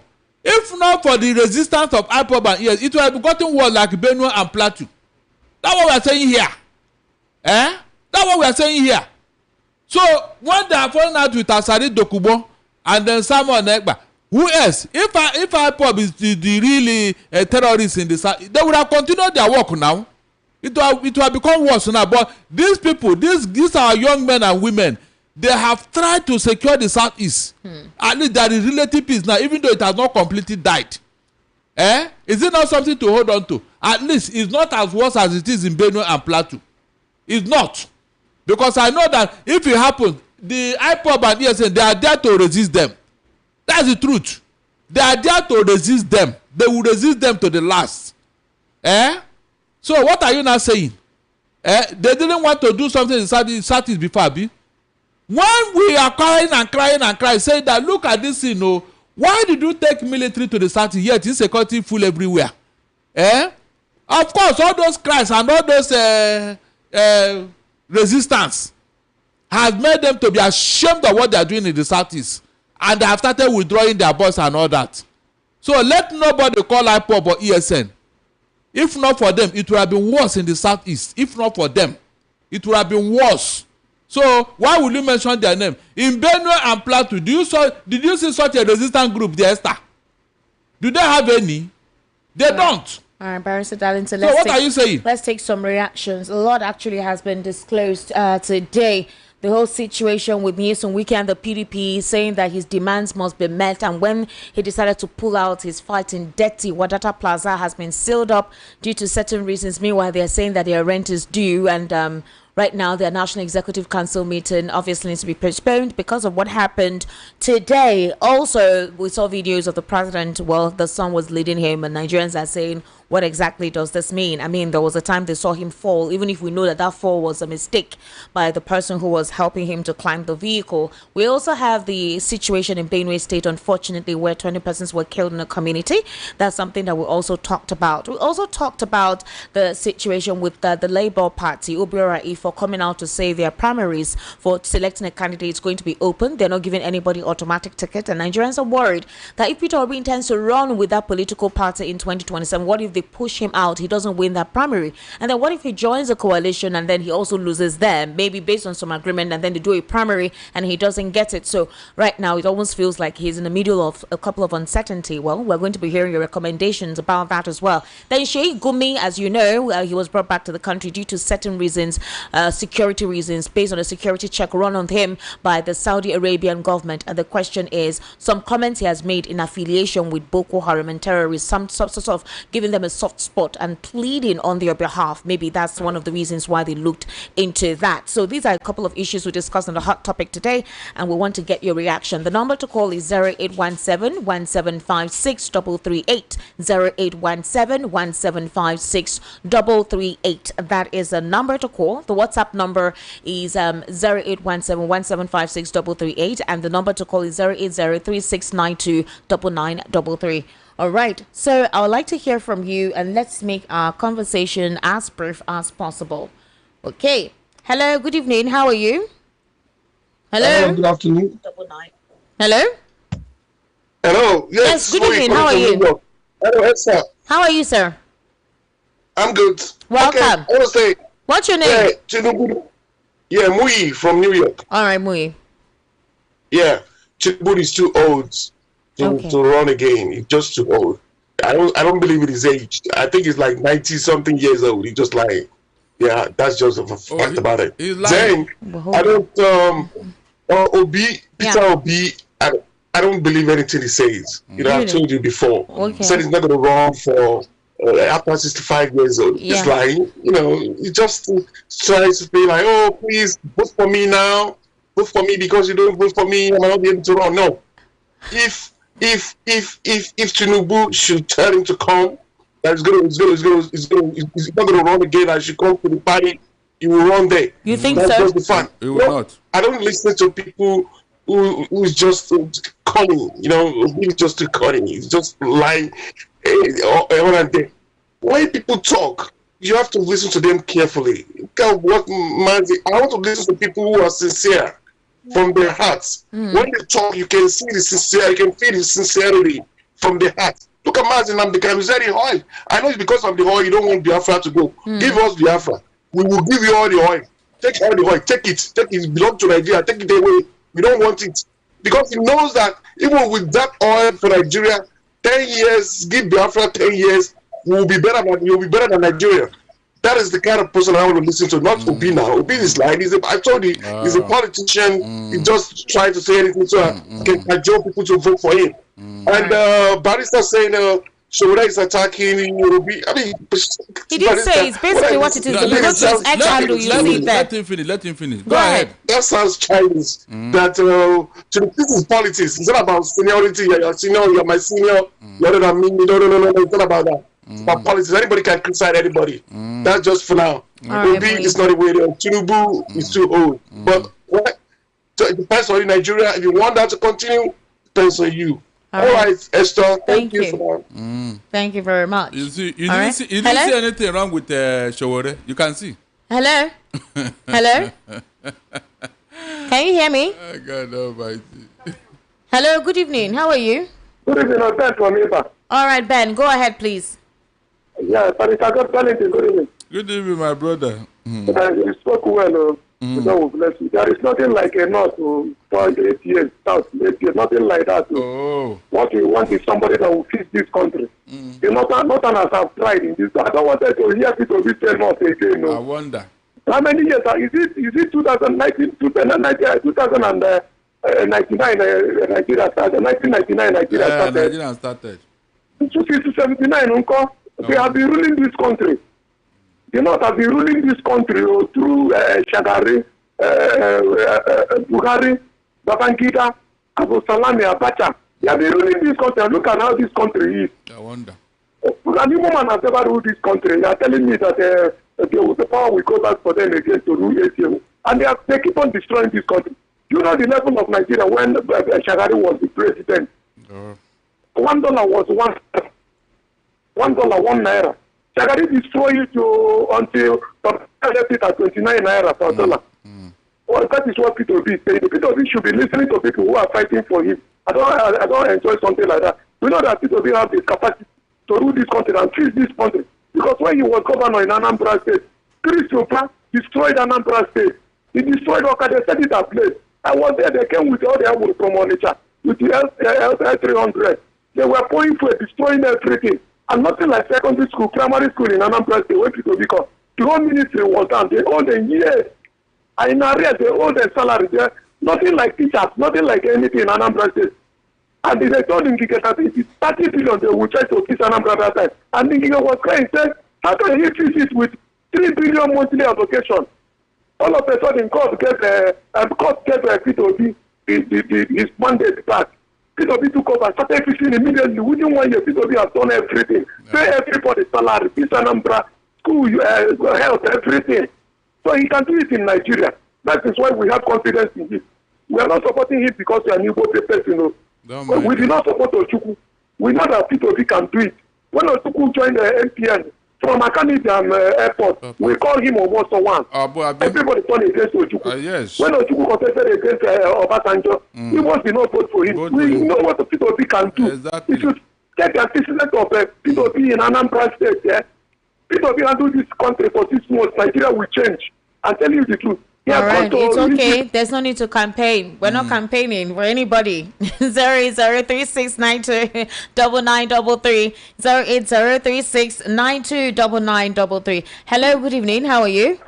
If not for the resistance of IPOB and ES, it would have gotten worse like Benue and Plateau. That's what we are saying here. That's what we are saying here. So when they are falling out with Asari Dokubo and then Simon Ekpa, who else? If IPOB is the really terrorists in the South, they would have continued their work now. It will have become worse now. But these people, these are young men and women. They have tried to secure the Southeast. At least there is relative peace now, even though it has not completely died. Is it not something to hold on to? At least it's not as worse as it is in Benue and Plateau. It's not. Because I know that if it happens, the IPOB and ESN, they are there to resist them. That's the truth. They are there to resist them. They will resist them to the last. So what are you now saying? They didn't want to do something in the Southeast before, Abi. When we are crying, saying that look at this, why did you take military to the Southeast yet insecurity full everywhere? Of course, all those cries and all those resistance has made them to be ashamed of what they are doing in the Southeast, and they have started withdrawing their boys and all that. So let nobody call IPOB or ESN. If not for them, it would have been worse in the Southeast. If not for them, it would have been worse. So why would you mention their name? In Benue and Plateau, did you see such a resistant group there, Esther? Do they have any? They don't. All right, Barrister Darlington, so what are you saying? Let's take some reactions. A lot actually has been disclosed today. The whole situation with Nyesom Wike and the PDP saying that his demands must be met, and when he decided to pull out his fight in Dirty, Wadata Plaza has been sealed up due to certain reasons. Meanwhile, they are saying that their rent is due, and right now, their National Executive Council meeting obviously needs to be postponed because of what happened today. Also, we saw videos of the president. Well, the son was leading him, and Nigerians are saying, what exactly does this mean? I mean, there was a time they saw him fall, even if we know that that fall was a mistake by the person who was helping him to climb the vehicle. We also have the situation in Benue State, unfortunately, where 20 persons were killed in a community. That's something that we also talked about. We also talked about the situation with the Labour Party, Obiora Ifo, coming out to say their primaries for selecting a candidate is going to be open. They're not giving anybody automatic ticket, and Nigerians are worried that if Peter Obi intends to run with that political party in 2027, what if they push him out, he doesn't win that primary, and then what if he joins a coalition and then he also loses them, maybe based on some agreement, and then they do a primary and he doesn't get it? So right now it almost feels like he's in the middle of a couple of uncertainty. Well, we're going to be hearing your recommendations about that as well. Then Sheik Gumi, as you know, he was brought back to the country due to certain reasons, security reasons, based on a security check run on him by the Saudi Arabian government. And the question is, some comments he has made in affiliation with Boko Haram and terrorists, some sort of giving them a soft spot and pleading on their behalf. Maybe that's one of the reasons why they looked into that. So these are a couple of issues we discussed on the hot topic today, and we want to get your reaction. The number to call is 0817 1756 338. 0817 1756 338. That is the number to call. The WhatsApp number is 0817 1756 338, and the number to call is 080 3692 9933. All right, so I would like to hear from you, and let's make our conversation as brief as possible. Okay. Hello, good evening. How are you? Hello. Good afternoon. Hello. Hello. Yes, good evening. How are you? Hello, sir. How are you, sir? I'm good. Welcome. Okay, I want to say, what's your name? Tinubu. Yeah, Mui from New York. All right, Mui. Yeah, Tinubu is too old to run again. He's just too old. I don't believe in his age. I think he's like 90-something years old. He's just like, yeah, that's just a fact about it. Then I don't Peter Obi, I don't believe anything he says. You know, I've told you before. He said he's not going to run for after 65 years old. It's like, you know, he just tries to be like, oh, please vote for me now. vote for me because you don't vote for me, I might not be able to run. No. If Tinubu should tell him to come, that he's not gonna run again, I should come to the party, he will run there. You think That's so? just the fact. He will not. I don't listen to people who's just calling, he's just calling. He's just lying all and day. When people talk, you have to listen to them carefully. I want to listen to people who are sincere from their hearts. When they talk, you can see the sincerity, you can feel the sincerity from their heart. Look at Mazin Namdekan, he's very oil. I know it's because of the oil you don't want Biafra to go. Give us Biafra. We will give you all the oil. Take all the oil. Take it. It belongs to Nigeria. Take it away. We don't want it. Because he knows that even with that oil for Nigeria, 10 years, give Biafra 10 years, you'll be better than Nigeria. That is the kind of person I want to listen to, not Obi now. Obi is like, I told you, he's a politician. He just tried to say anything so he can cajole people to vote for him. And Barrister saying, Showore is attacking Obi. I mean, he didn't say it's basically what it is. Because it's X-handle, you see that. Let him finish. Go ahead. That sounds Chinese. That this is politics. It's not about seniority. You're senior, you're my senior. You're older than me. No. It's not about that. It's about politics. Anybody can criticize anybody. That's just for now. Obi is not a way there. Tinubu is too old. But it depends on you, Nigeria. If you want that to continue, it depends on you. All right, Esther. Thank you for that. Thank you very much. You didn't see anything wrong with Showore. You can see. Hello? Hello? Can you hear me? Oh, God almighty. Hello, good evening. How are you? Good evening, I'm Ben from Iba. All right, Ben, go ahead, please. Yeah, Pastor God, good evening. Good evening, my brother. You spoke well. God will bless you. There is nothing like a north for 8 years, south 8 years, nothing like that. What we want is somebody that will fix this country. The Northerners have tried in this. I don't want to hear people be saying north again. No. I wonder. How many years? Is it 2019, 2099 Nigeria started? 1999 Nigeria started. Nigeria started. 1979, they have been ruling this country. The North have been ruling this country through Shagari, Buhari, Babangida, Abu Salami, Abacha. They have been ruling this country. Look at how this country is. I wonder. And the woman has never ruled this country. They are telling me that the power will go back for them again to rule ATM. And they keep on destroying this country. You know the level of Nigeria when Shagari was the president. $1 was $1, 1 naira. Shagari destroyed it until left it at 29 naira per dollar. Well, that is what P2B is saying. The P2B should be listening to people who are fighting for him. I don't enjoy something like that. We know that P2B have the capacity to rule this country and fix this country. Because when he was governor in Anambra State, Chris Opa destroyed Anambra State. He destroyed Oka. They set it at place. I was there. They came with all the help from Onitsha, with the L300. They were pouring for destroying everything. And nothing like secondary school, primary school in Anambra State, where people because the whole ministry was down. They owe them years. And in arrears, they owe their salary there. Nothing like teachers, nothing like anything in Anambra State. And they told him that it is 30 billion they will try to kiss Anambra that time. And Ngige was crying, said, how can he fix it with 3 billion monthly allocation? All of a sudden, court gave P2B his mandate back. P2B took over, started fixing immediately. Within 1 year, P2B has done everything. Pay everybody salary, peace Anambra, school, health, everything. So he can do it in Nigeria. That is why we have confidence in him. We are not supporting him because we are new person, you know. We do not support Ochuku. We know that P2B can do it. When Ochuku joined the MPN from Akanidam airport, we call him Omoso One. Everybody turned against Ochuku. Yes. When Ochuku contested against Obasanjo, he must be not vote for him. We know what the P2B can do. Exactly. If you take the assessment of P2B in Anambra State, P2B handle this country for 6 months, Nigeria will change. I'm telling you the truth. All right, it's okay. There's no need to campaign. We're not campaigning for anybody. 08036929933 08036929933. Hello, good evening. How are you?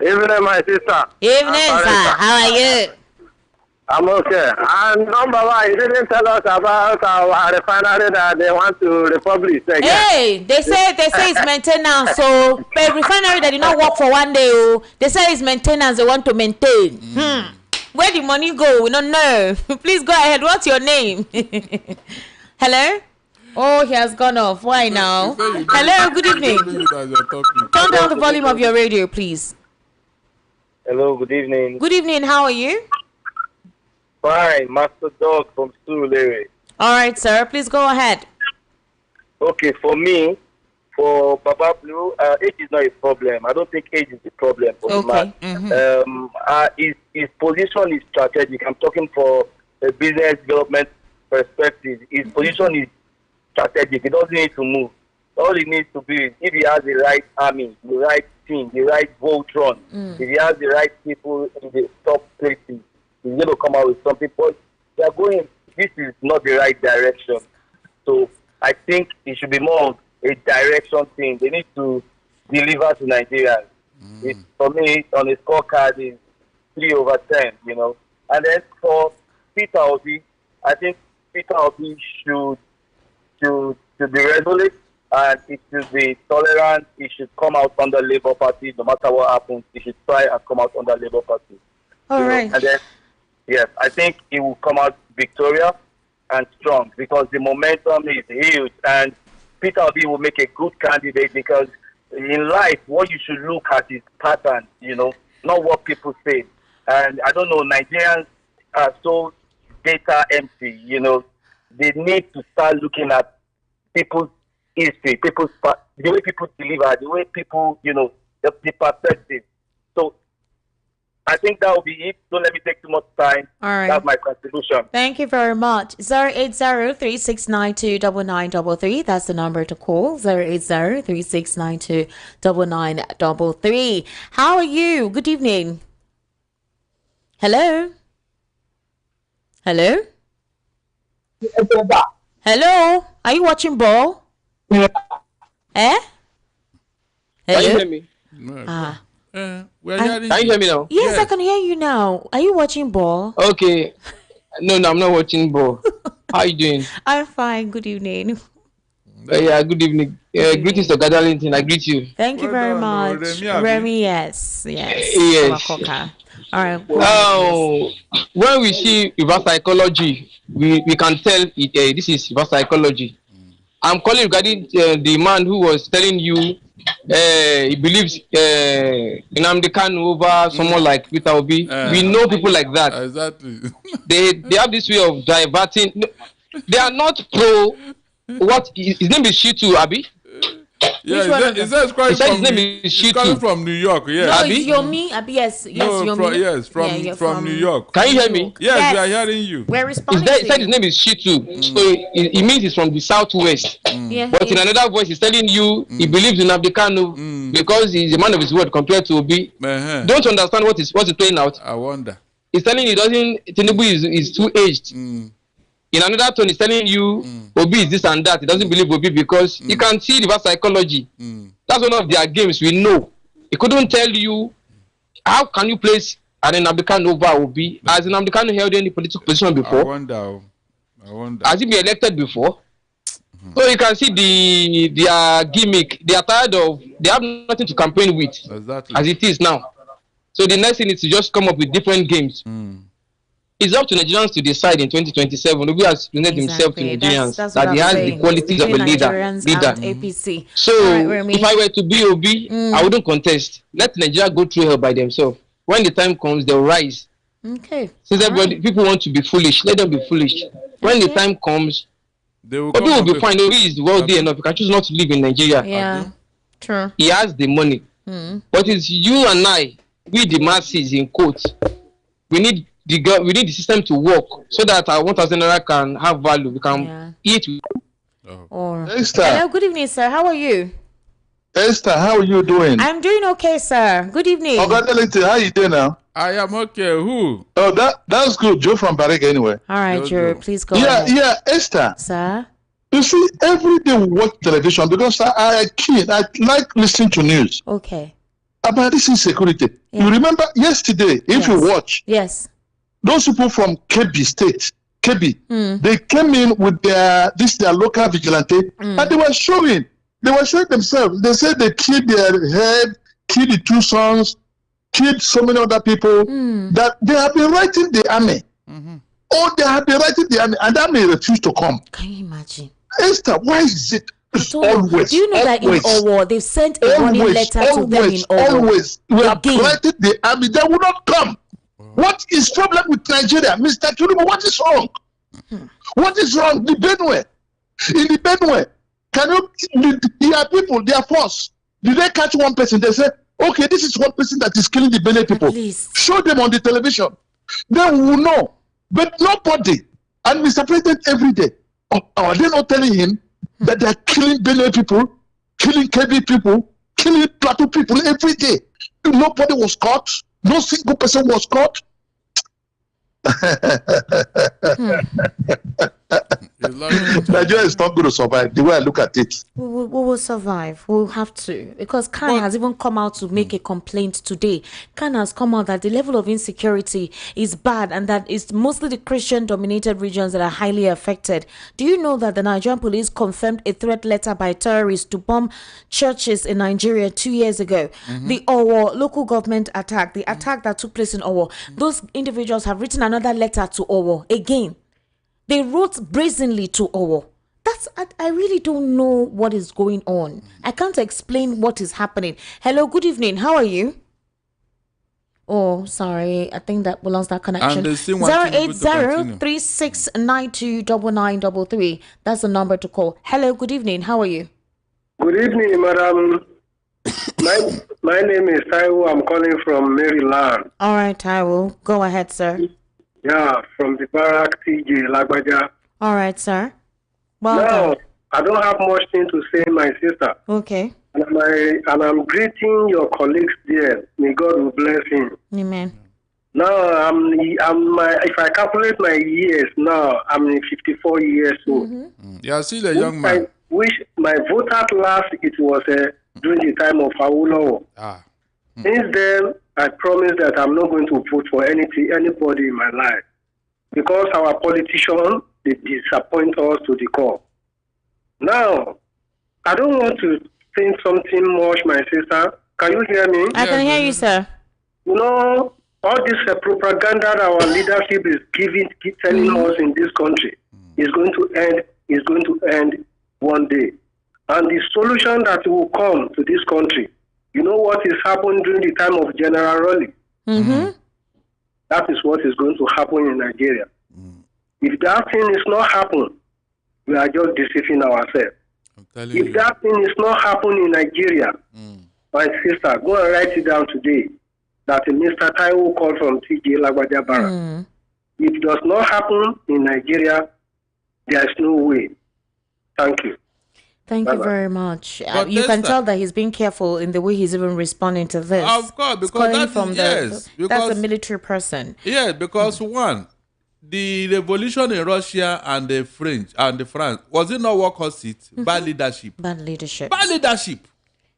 Evening, my sister. Evening, sir. How are you? I'm okay. And number one, you didn't tell us about our refinery that they want to republish again. Hey, they say it's maintenance. So a refinery that did not work for 1 day, they say it's maintenance. They want to maintain. Where did money go? We don't know. Please go ahead. What's your name? Hello? Oh, he has gone off. Why now? Hello, good evening. Turn down the volume of your radio, please. Hello, good evening. Good evening. How are you? Fine, Master Dog from Surulere. All right, sir. Please go ahead. Okay, for me, for Baba Blue, age is not a problem. I don't think age is the problem for the man. His position is strategic. I'm talking for a business development perspective. His position is strategic. He doesn't need to move. All he needs to be is if he has the right army, the right team, the right Voltron, if he has the right people in the top places, he's going to come out with something. But they are going, this is not the right direction. So I think it should be more of a direction thing. They need to deliver to Nigerians. For me, on a scorecard, is 3/10, you know. And then for Peter Obi, I think Peter Obi should be resolute and it should be tolerant. It should come out under Labour Party. No matter what happens, it should try and come out under Labour Party. All right. And then, yes, I think it will come out victorious and strong because the momentum is huge. And Peter Obi will make a good candidate because in life, what you should look at is pattern, you know, not what people say. And I don't know, Nigerians are so data empty, you know. They need to start looking at people's history, the way people deliver, the way people, you know, the perspective. So I think that will be it. Don't let me take too much time. All right. That's my contribution. Thank you very much. 080-3692-9933. That's the number to call. 080-3692-9933. How are you? Good evening. Hello? Hello? Hello? Are you watching ball? Eh? Hello? Can you hear me? Ah. Can you hear me now? Yes, I can hear you now. Are you watching ball? Okay. No, I'm not watching ball. How are you doing? I'm fine. Good evening. Yeah, good evening. Greetings to Gadalington. I greet you. Thank you very much. Remy, yes. Yes. All right. When we see reverse psychology, we can tell it. This is reverse psychology. I'm calling regarding the man who was telling you he believes in Amdekan over someone like Peter Obi. We know people like that. Exactly. They have this way of diverting. No, they are not pro. What his name is Shitu Abi? Yeah, his name is from New York. Yeah, no, it's Yomi. Abi, yes, Yomi. From New York. Can you hear me? Yes, we are hearing you. We're responding. He said his name is Shitu, so it means he's from the southwest. Yeah, but in another voice, he's telling you he believes in Abdikanu because he's a man of his word compared to Obi. Don't understand what is playing out. I wonder. He's telling you Tinubu is too aged. In another tone, he's telling you Obi is this and that. He doesn't believe Obi because you can see reverse psychology. That's one of their games. We know. He couldn't tell you how can you place an Abdikanu over Obi. Has an Abdikanu held any political position before? I wonder. Has he been elected before? So you can see their gimmick. They are tired of. They have nothing to campaign with. Exactly. As it is now. So the next thing is to just come up with different games. It's up to Nigerians to decide in 2027. Obi has presented himself to Nigerians that he has the qualities of a leader. APC. So if I were to be Obi, I wouldn't contest. Let Nigeria go through hell by themselves. When the time comes, they'll rise. Okay. Since people want to be foolish, let them be foolish. When the time comes, Obi will be fine. Obi is wealthy enough. He can choose not to live in Nigeria. Yeah, true. He has the money. But it's you and I, we the masses in quotes. We need the system to work so that our 1,000 naira can have value. We can eat. Esther. Hello, good evening, sir. How are you? Esther, how are you doing? I'm doing okay, sir. Good evening. How are you doing now? I am okay. Who? Oh, that's good. Joe from Barrick anyway. All right, Joe, please go ahead. Yeah, Esther. Sir? You see, every day we watch television because I like listening to news. Okay. About this insecurity. Yeah. You remember yesterday, if you watch. Yes. Those people from Kebbi State, they came in with their local vigilante, and they were showing themselves. They said they killed their head, killed the two sons, killed so many other people that they have been writing the army. Oh, they have been writing the army, and the army refused to come. Can you imagine? Esther, why is it always? Do you know that in Owo they've sent a warning letter to them in Owo? Always, we have writing the army. They will not come. What is problem with Nigeria, Mr. Tinubu? What is wrong? What is wrong? The Benue, in the Benue, can you? Their people, their force. Did they catch one person? They say, okay, this is one person that is killing the Benue people. Show them on the television. Then we will know. But nobody. And Mr. President every day. Are they not telling him that they are killing Benue people, killing KB people, killing Plateau people every day? Nobody was caught. No single person was caught. Nigeria is not going to survive the way I look at it. We will survive. We'll have to. Because Khan has even come out to make a complaint today. Khan has come out that the level of insecurity is bad and that it's mostly the Christian-dominated regions that are highly affected. Do you know that the Nigerian police confirmed a threat letter by terrorists to bomb churches in Nigeria 2 years ago? The Owo local government attack, the attack that took place in Owo, those individuals have written another letter to Owo again. They wrote brazenly to Owo. I really don't know what is going on. I can't explain what is happening. Hello, good evening. How are you? Oh, sorry. I think that we lost that connection. 080-3692-9933. That's the number to call. Hello, good evening. How are you? Good evening, madam. My name is Taiwo. I'm calling from Maryland. All right, Taiwo. Go ahead, sir. Yeah, from the barrack TJ Lagbaja. All right, sir. Well now, I don't have much thing to say, my sister. Okay. And I'm greeting your colleagues there. May God will bless him. Amen. Now, if I calculate my years now, I'm 54 years old. Yeah, still a young man. Which my vote at last, it was during the time of Awolowo. Since then, I promise that I'm not going to vote for anybody in my life. Because our politicians, they disappoint us to the core. Now, I don't want to think something much, my sister. Can you hear me? I can hear you, sir. You know, all this propaganda that our leadership is telling us in this country is going to end one day. And the solution that will come to this country, you know what is happening during the time of General Raleigh? That is what is going to happen in Nigeria. If that thing is not happening, we are just deceiving ourselves. If that thing is not happening in Nigeria, my sister, go and write it down today, that Mr. Taiwo called from TJ Lagbaja Barra. If it does not happen in Nigeria, there is no way. Thank you. Thank you very much. You can tell that he's being careful in the way he's even responding to this. Of course, because that's a military person. Yeah, because one, the revolution in Russia and the French and the France, was it not what caused it? Bad leadership. Bad leadership. Bad leadership.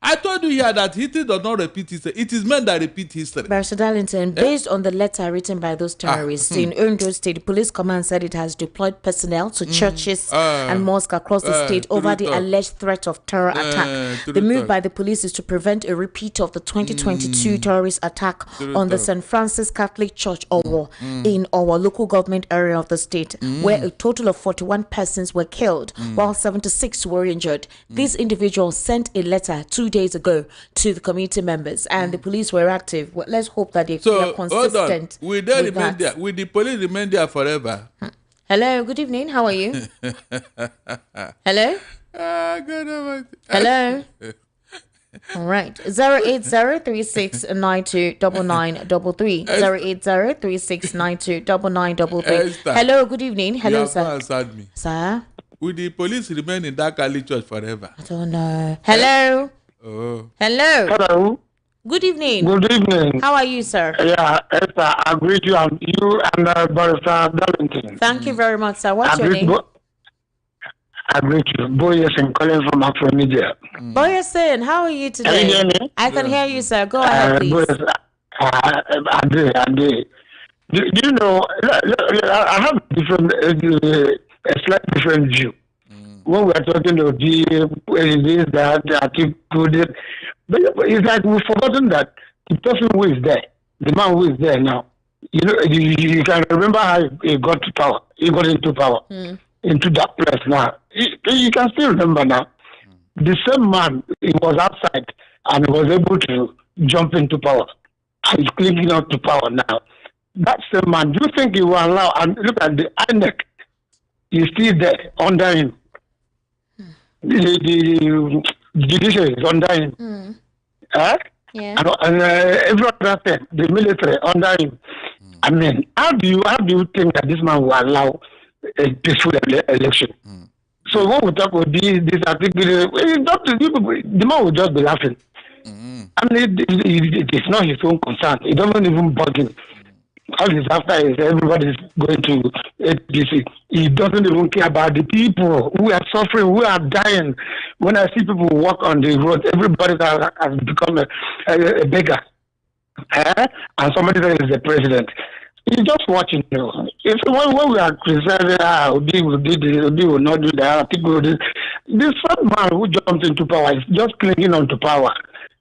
I told you here that history does not repeat history. It is men that repeat history. Barrister Darlington, based on the letter written by those terrorists in Ondo State, the police command said it has deployed personnel to churches and mosques across the state over the alleged threat of terror attack. The move by the police is to prevent a repeat of the 2022 terrorist attack on the St. Francis Catholic Church Owo in our local government area of the state, where a total of 41 persons were killed while 76 were injured. These individuals sent a letter 2 days ago to the community members, and the police were active. Well, let's hope that they are consistent. Will they remain there? Will the police remain there forever? Hello, good evening. How are you? Hello? Hello? All right. 080-3692-9933. 080-3692-9933. Hello, good evening. Hello, sir. Answered me. Sir? Will the police remain in that Catholic church forever? I don't know. Hello? Oh. Hello? Hello. Good evening. Good evening. How are you, sir? Yeah, Esther, I greet you and Barrister Darlington. Thank you very much, sir. What's your name? I greet you. Boyesin calling from Afro-Media. Boyesin, how are you today? Can you hear me? I can hear you, sir. Go ahead, please. I do. Do you know, I have a slightly different view. When we are talking of this, that, I keep putting, but it's like we've forgotten that the person who is there, the man who is there now, you know, you can remember how he got to power. He got into power, into that place now. You can still remember now. The same man, he was outside and he was able to jump into power. And he's clinging on to power now. That same man, do you think he will allow, and look at the INEC, he's still there under him. The judiciary is under him. Yeah. And every other thing, the military under him. I mean, how do you think that this man will allow a peaceful election? So when we talk about this article, the man will just be laughing. I mean, it's not his own concern. It doesn't even bug him. All he's after is everybody's going to APC. He doesn't even care about the people who are suffering, who are dying. When I see people walk on the road, everybody has become a beggar. And somebody says is the president. He's just watching, you know. When we are criticizing, Obi will do this, Obi will not do that, people will do this. This man who jumped into power is just clinging on to power.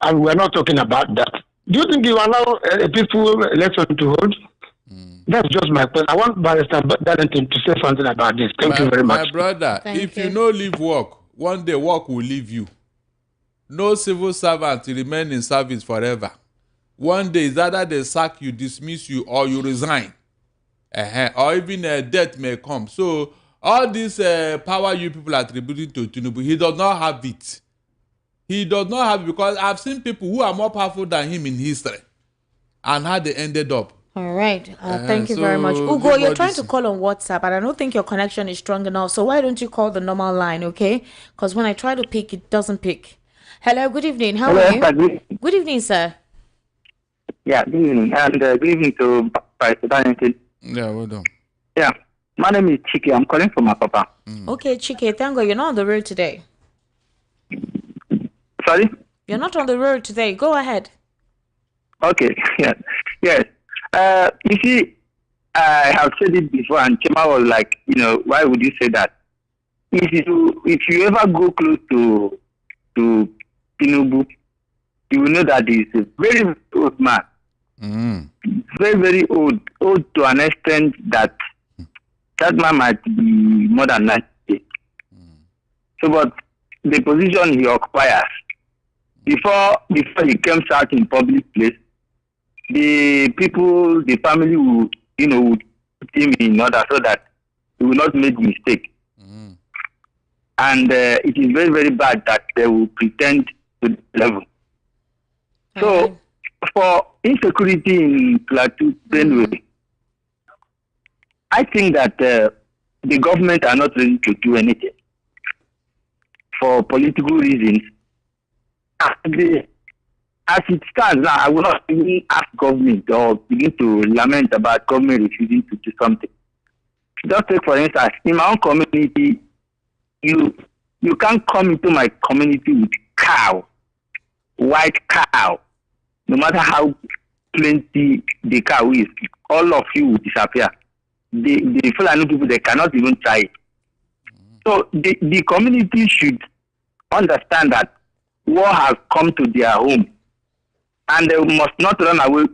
And we're not talking about that. Do you think you allow a peaceful election to hold? That's just my point. I want Barrister Darlington to say something about this. Thank you very much. My brother, if you no leave work, one day work will leave you. No civil servant will remain in service forever. One day is either they sack you, dismiss you, or you resign. Or even death may come. So all this power you people are attributing to Tinubu, he does not have it. He does not have it because I've seen people who are more powerful than him in history and how they ended up. All right. Thank you very much. Ugo, you're trying to call on WhatsApp, and I don't think your connection is strong enough. So why don't you call the normal line, okay? Because when I try to pick, it doesn't pick. Hello, good evening. How are you? Good evening, sir. Yeah, good evening. And good evening to President. Yeah, well done. Yeah, my name is Chike. I'm calling from Apapa. Okay, Chike, thank God you're not on the road today. Sorry? You're not on the road today. Go ahead. Okay, yes. Yes. You see, I have said it before, and Chema was like, you know, why would you say that? If you ever go close to Tinubu, you will know that he's a very old man. Very, very old to an extent that that man might be more than 90. So, but the position he occupies, before he comes out in public place, the people, the family would put him in order so that he will not make mistake. And it is very, very bad that they will pretend to the level. So, for insecurity in Plateau, Benue, I think that the government are not ready to do anything for political reasons. As it stands now, I will not even ask government or begin to lament about government refusing to do something. Just take, for instance, in my own community, you can't come into my community with cow, white cow. No matter how plenty the cow is, all of you will disappear. The Fulani people, they cannot even try it. So the community should understand that war has come to their home, and they must not run away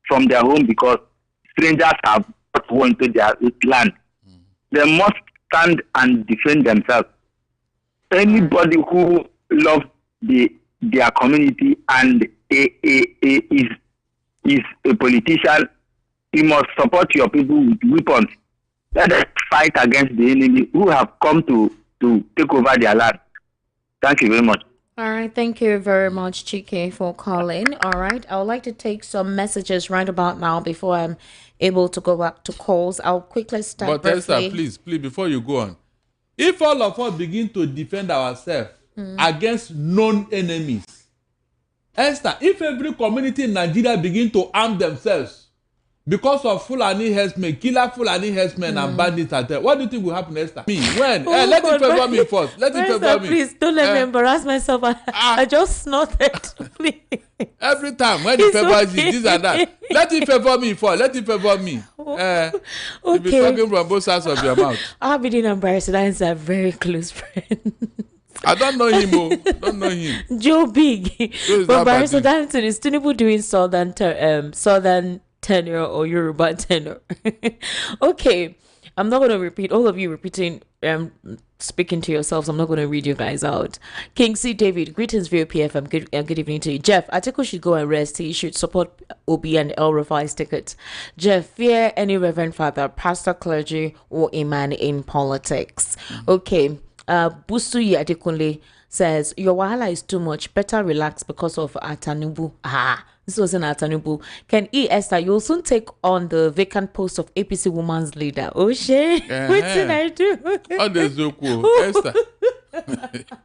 from their home because strangers have brought war into their land. They must stand and defend themselves. Anybody who loves their community and is a politician, you must support your people with weapons. Let us fight against the enemy who have come to take over their land. Thank you very much. All right, thank you very much, Chike, for calling. All right, I would like to take some messages right about now before I'm able to go back to calls. I'll quickly start. But Esther, please, before you go on, if all of us begin to defend ourselves against known enemies, Esther, if every community in Nigeria begin to arm themselves because of Fulani herdsmen, killer Fulani herdsmen and bandits out there, what do you think will happen, Esther? Me, when? Let it favor me first. Let it favor me. Please, don't let me embarrass myself. I just snorted. Please. Every time when it favors you, this and that. Let it favor me first. Let it favor me. Okay. You'll be talking from both sides of your mouth. Abidin and Barrister are very close friends. I don't know him. Don't know him. Joe Big. But Barrister Darlington, is Tinubu doing southern tenor or Yoruba tenor? Okay. I'm not going to repeat, all of you repeating, speaking to yourselves. I'm not going to read you guys out. King C. David, greetings, VOPFM. Good evening to you. Jeff, Atiku should go and rest. He should support Obi and El Rufai's ticket. Jeff, fear any reverend father, pastor, clergy, or a man in politics. Okay. Busuyi Adekunle says, your wahala is too much. Better relax because of Tinubu. This wasn't Tinubu. Can Esther, you'll soon take on the vacant post of APC woman's leader. Oh, shit. What did I do? Oh, there's so cool. Esther,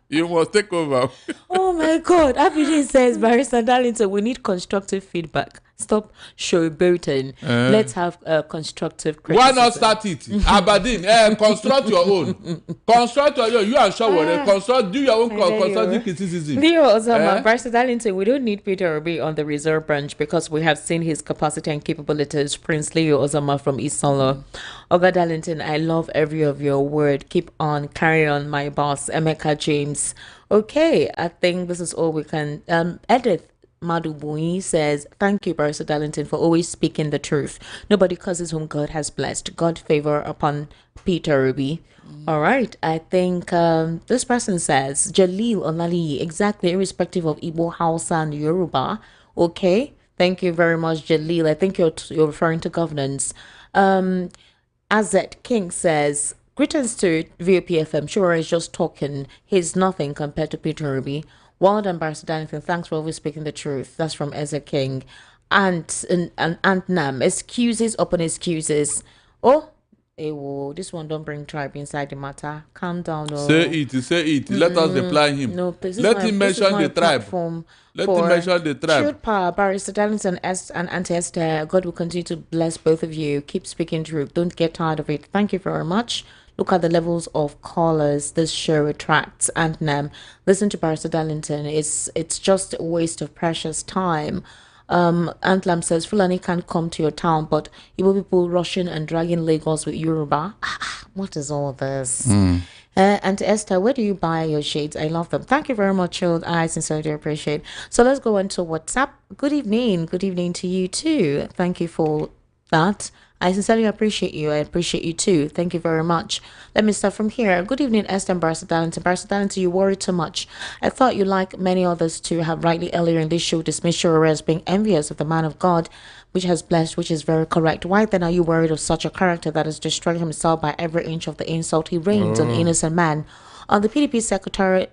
you must take over. Oh, my God. Abidin says, Barrister Darlington, we need constructive feedback. Stop showboating. Let's have constructive criticism. Why not start it? Aberdeen, construct your own. Construct your own. You and Shawore, construct, do your own constructive criticism. Leo Ozama, Barrister Darlington, we don't need Peter Obi on the reserve branch because we have seen his capacity and capabilities. Prince Leo Ozama from East Solo. Oga Darlington, I love every of your word. Keep on, carry on, my boss. Emeka James. Okay, I think this is all we can edit. Madubui says, thank you, Barrister Darlington, for always speaking the truth. Nobody causes whom God has blessed. God favor upon Peter Obi. All right. I think this person says, Jalil Olali, exactly, irrespective of Igbo, Hausa, and Yoruba. Okay. Thank you very much, Jalil. I think you're referring to governance. Azet King says, greetings to VOPFM. Sure, is just talking. He's nothing compared to Peter Obi. Well done, Barrister Darlington. Thanks for always speaking the truth. That's from Ezra King. And Nam, excuses upon excuses. Oh, this one don't bring tribe inside the matter. Calm down. Say it. Let us reply him. No, let him mention the tribe. Let him mention the tribe. Shield power, Barrister Darlington and Auntie Esther. God will continue to bless both of you. Keep speaking truth. Don't get tired of it. Thank you very much. Look at the levels of callers this show attracts. And listen to Barrister Darlington. It's just a waste of precious time. Antlam says, Fulani can't come to your town, but Igbo people rushing and dragging Lagos with Yoruba. What is all this? And Esther, where do you buy your shades? I love them. Thank you very much, Child. I sincerely appreciate. So let's go on to WhatsApp. Good evening. Good evening to you too. Thank you for that. I sincerely appreciate you. I appreciate you too. Thank you very much. Let me start from here. Good evening, Esther and Barrister Darlington. Barrister Darlington, you worry too much. I thought you, like many others too, have rightly earlier in this show dismissed your as being envious of the man of God, which has blessed, which is very correct. Why then are you worried of such a character that has destroyed himself by every inch of the insult he rains on innocent man? On the PDP secretary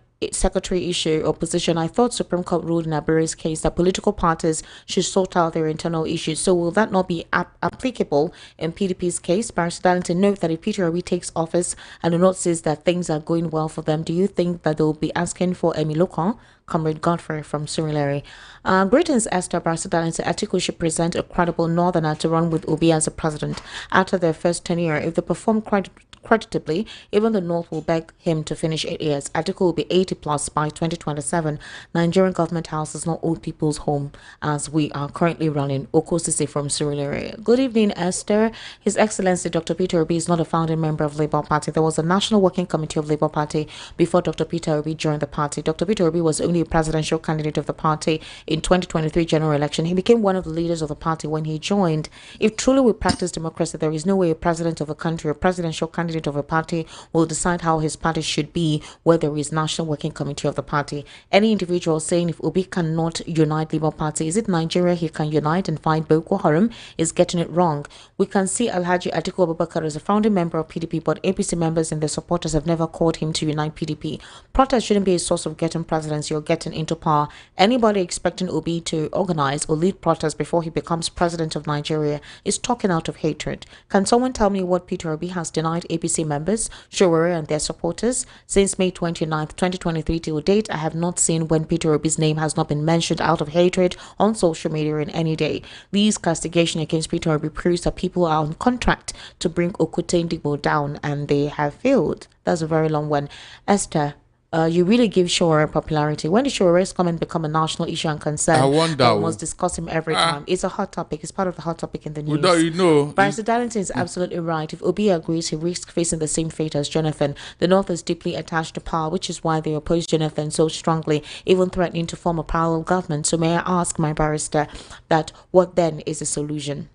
issue or position, I thought Supreme Court ruled in Aburi's case that political parties should sort out their internal issues. So will that not be applicable in PDP's case? Barrister Darlington, note that if Peter Obi takes office and the North says that things are going well for them, do you think that they'll be asking for Emiloko? Comrade Godfrey from Surulere. Greetings, Esther. Barrister Darlington. Atiku should present a credible northerner to run with Obi as a president after their first tenure. If they perform creditably, even the North will beg him to finish 8 years. Atiku will be 80 plus by 2027. Nigerian government house is not old people's home as we are currently running. Okosisi from Surulere. Good evening, Esther. His Excellency Dr. Peter Obi is not a founding member of Labour Party. There was a National Working Committee of Labour Party before Dr. Peter Obi joined the party. Dr. Peter Obi was only a presidential candidate of the party in 2023 general election. He became one of the leaders of the party when he joined. If truly we practice democracy, there is no way a president of a country, a presidential candidate of a party will decide how his party should be where there is National Working Committee of the party. Any individual saying if Obi cannot unite Labour Party, is it Nigeria he can unite and fight Boko Haram, is getting it wrong. We can see Alhaji Atiku Abubakar as a founding member of PDP, but APC members and their supporters have never called him to unite PDP. Protest shouldn't be a source of getting presidency or getting into power. Anybody expecting Obi to organize or lead protests before he becomes president of Nigeria is talking out of hatred. Can someone tell me what Peter Obi has denied APC members, Showore and their supporters? Since May 29th, 2023 till date, I have not seen when Peter Obi's name has not been mentioned out of hatred on social media in any day. These castigation against Peter Obi proves that people are on contract to bring Okute Ndigbo down and they have failed. That's a very long one. Esther, you really give Sheik popularity. When the Sheik come and become a national issue and concern, I wonder. we must discuss him every time. It's a hot topic. It's part of the hot topic in the news. You know, Barrister Darlington is absolutely right. If Obi agrees, he risks facing the same fate as Jonathan. The North is deeply attached to power, which is why they oppose Jonathan so strongly, even threatening to form a parallel government. So may I ask my barrister that what then is the solution?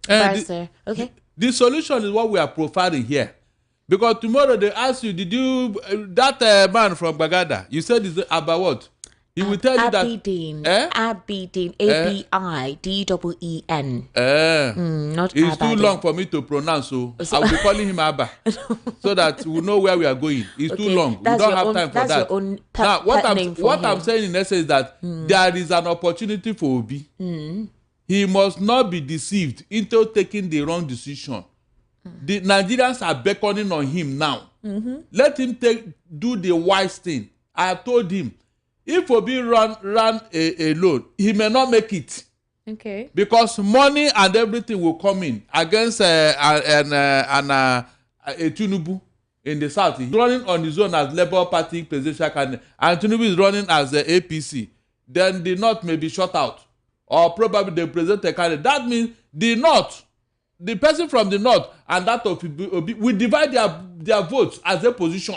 Barrister, okay. The solution is what we are profiling here. Because tomorrow they ask you, did you, that man from Bagada, you said it's about what? He will tell you that. Abideen. Abideen. Abideen. Not It's Abideen. too long for me to pronounce, so I'll be calling him Abba. So that we know where we are going. It's too long. We don't have time for that. Now, what I'm saying in essence is that there is an opportunity for Obi. He must not be deceived into taking the wrong decision. The Nigerians are beckoning on him now. Let him do the wise thing. I told him, if Obi run alone, he may not make it. Okay. Because money and everything will come in against Tinubu in the south. He's running on his own as Labour Party presidential candidate, and Tinubu is running as the APC. Then the north may be shut out, or probably they present a candidate. That means the north. The person from the north and that of Obi will divide their votes as a position.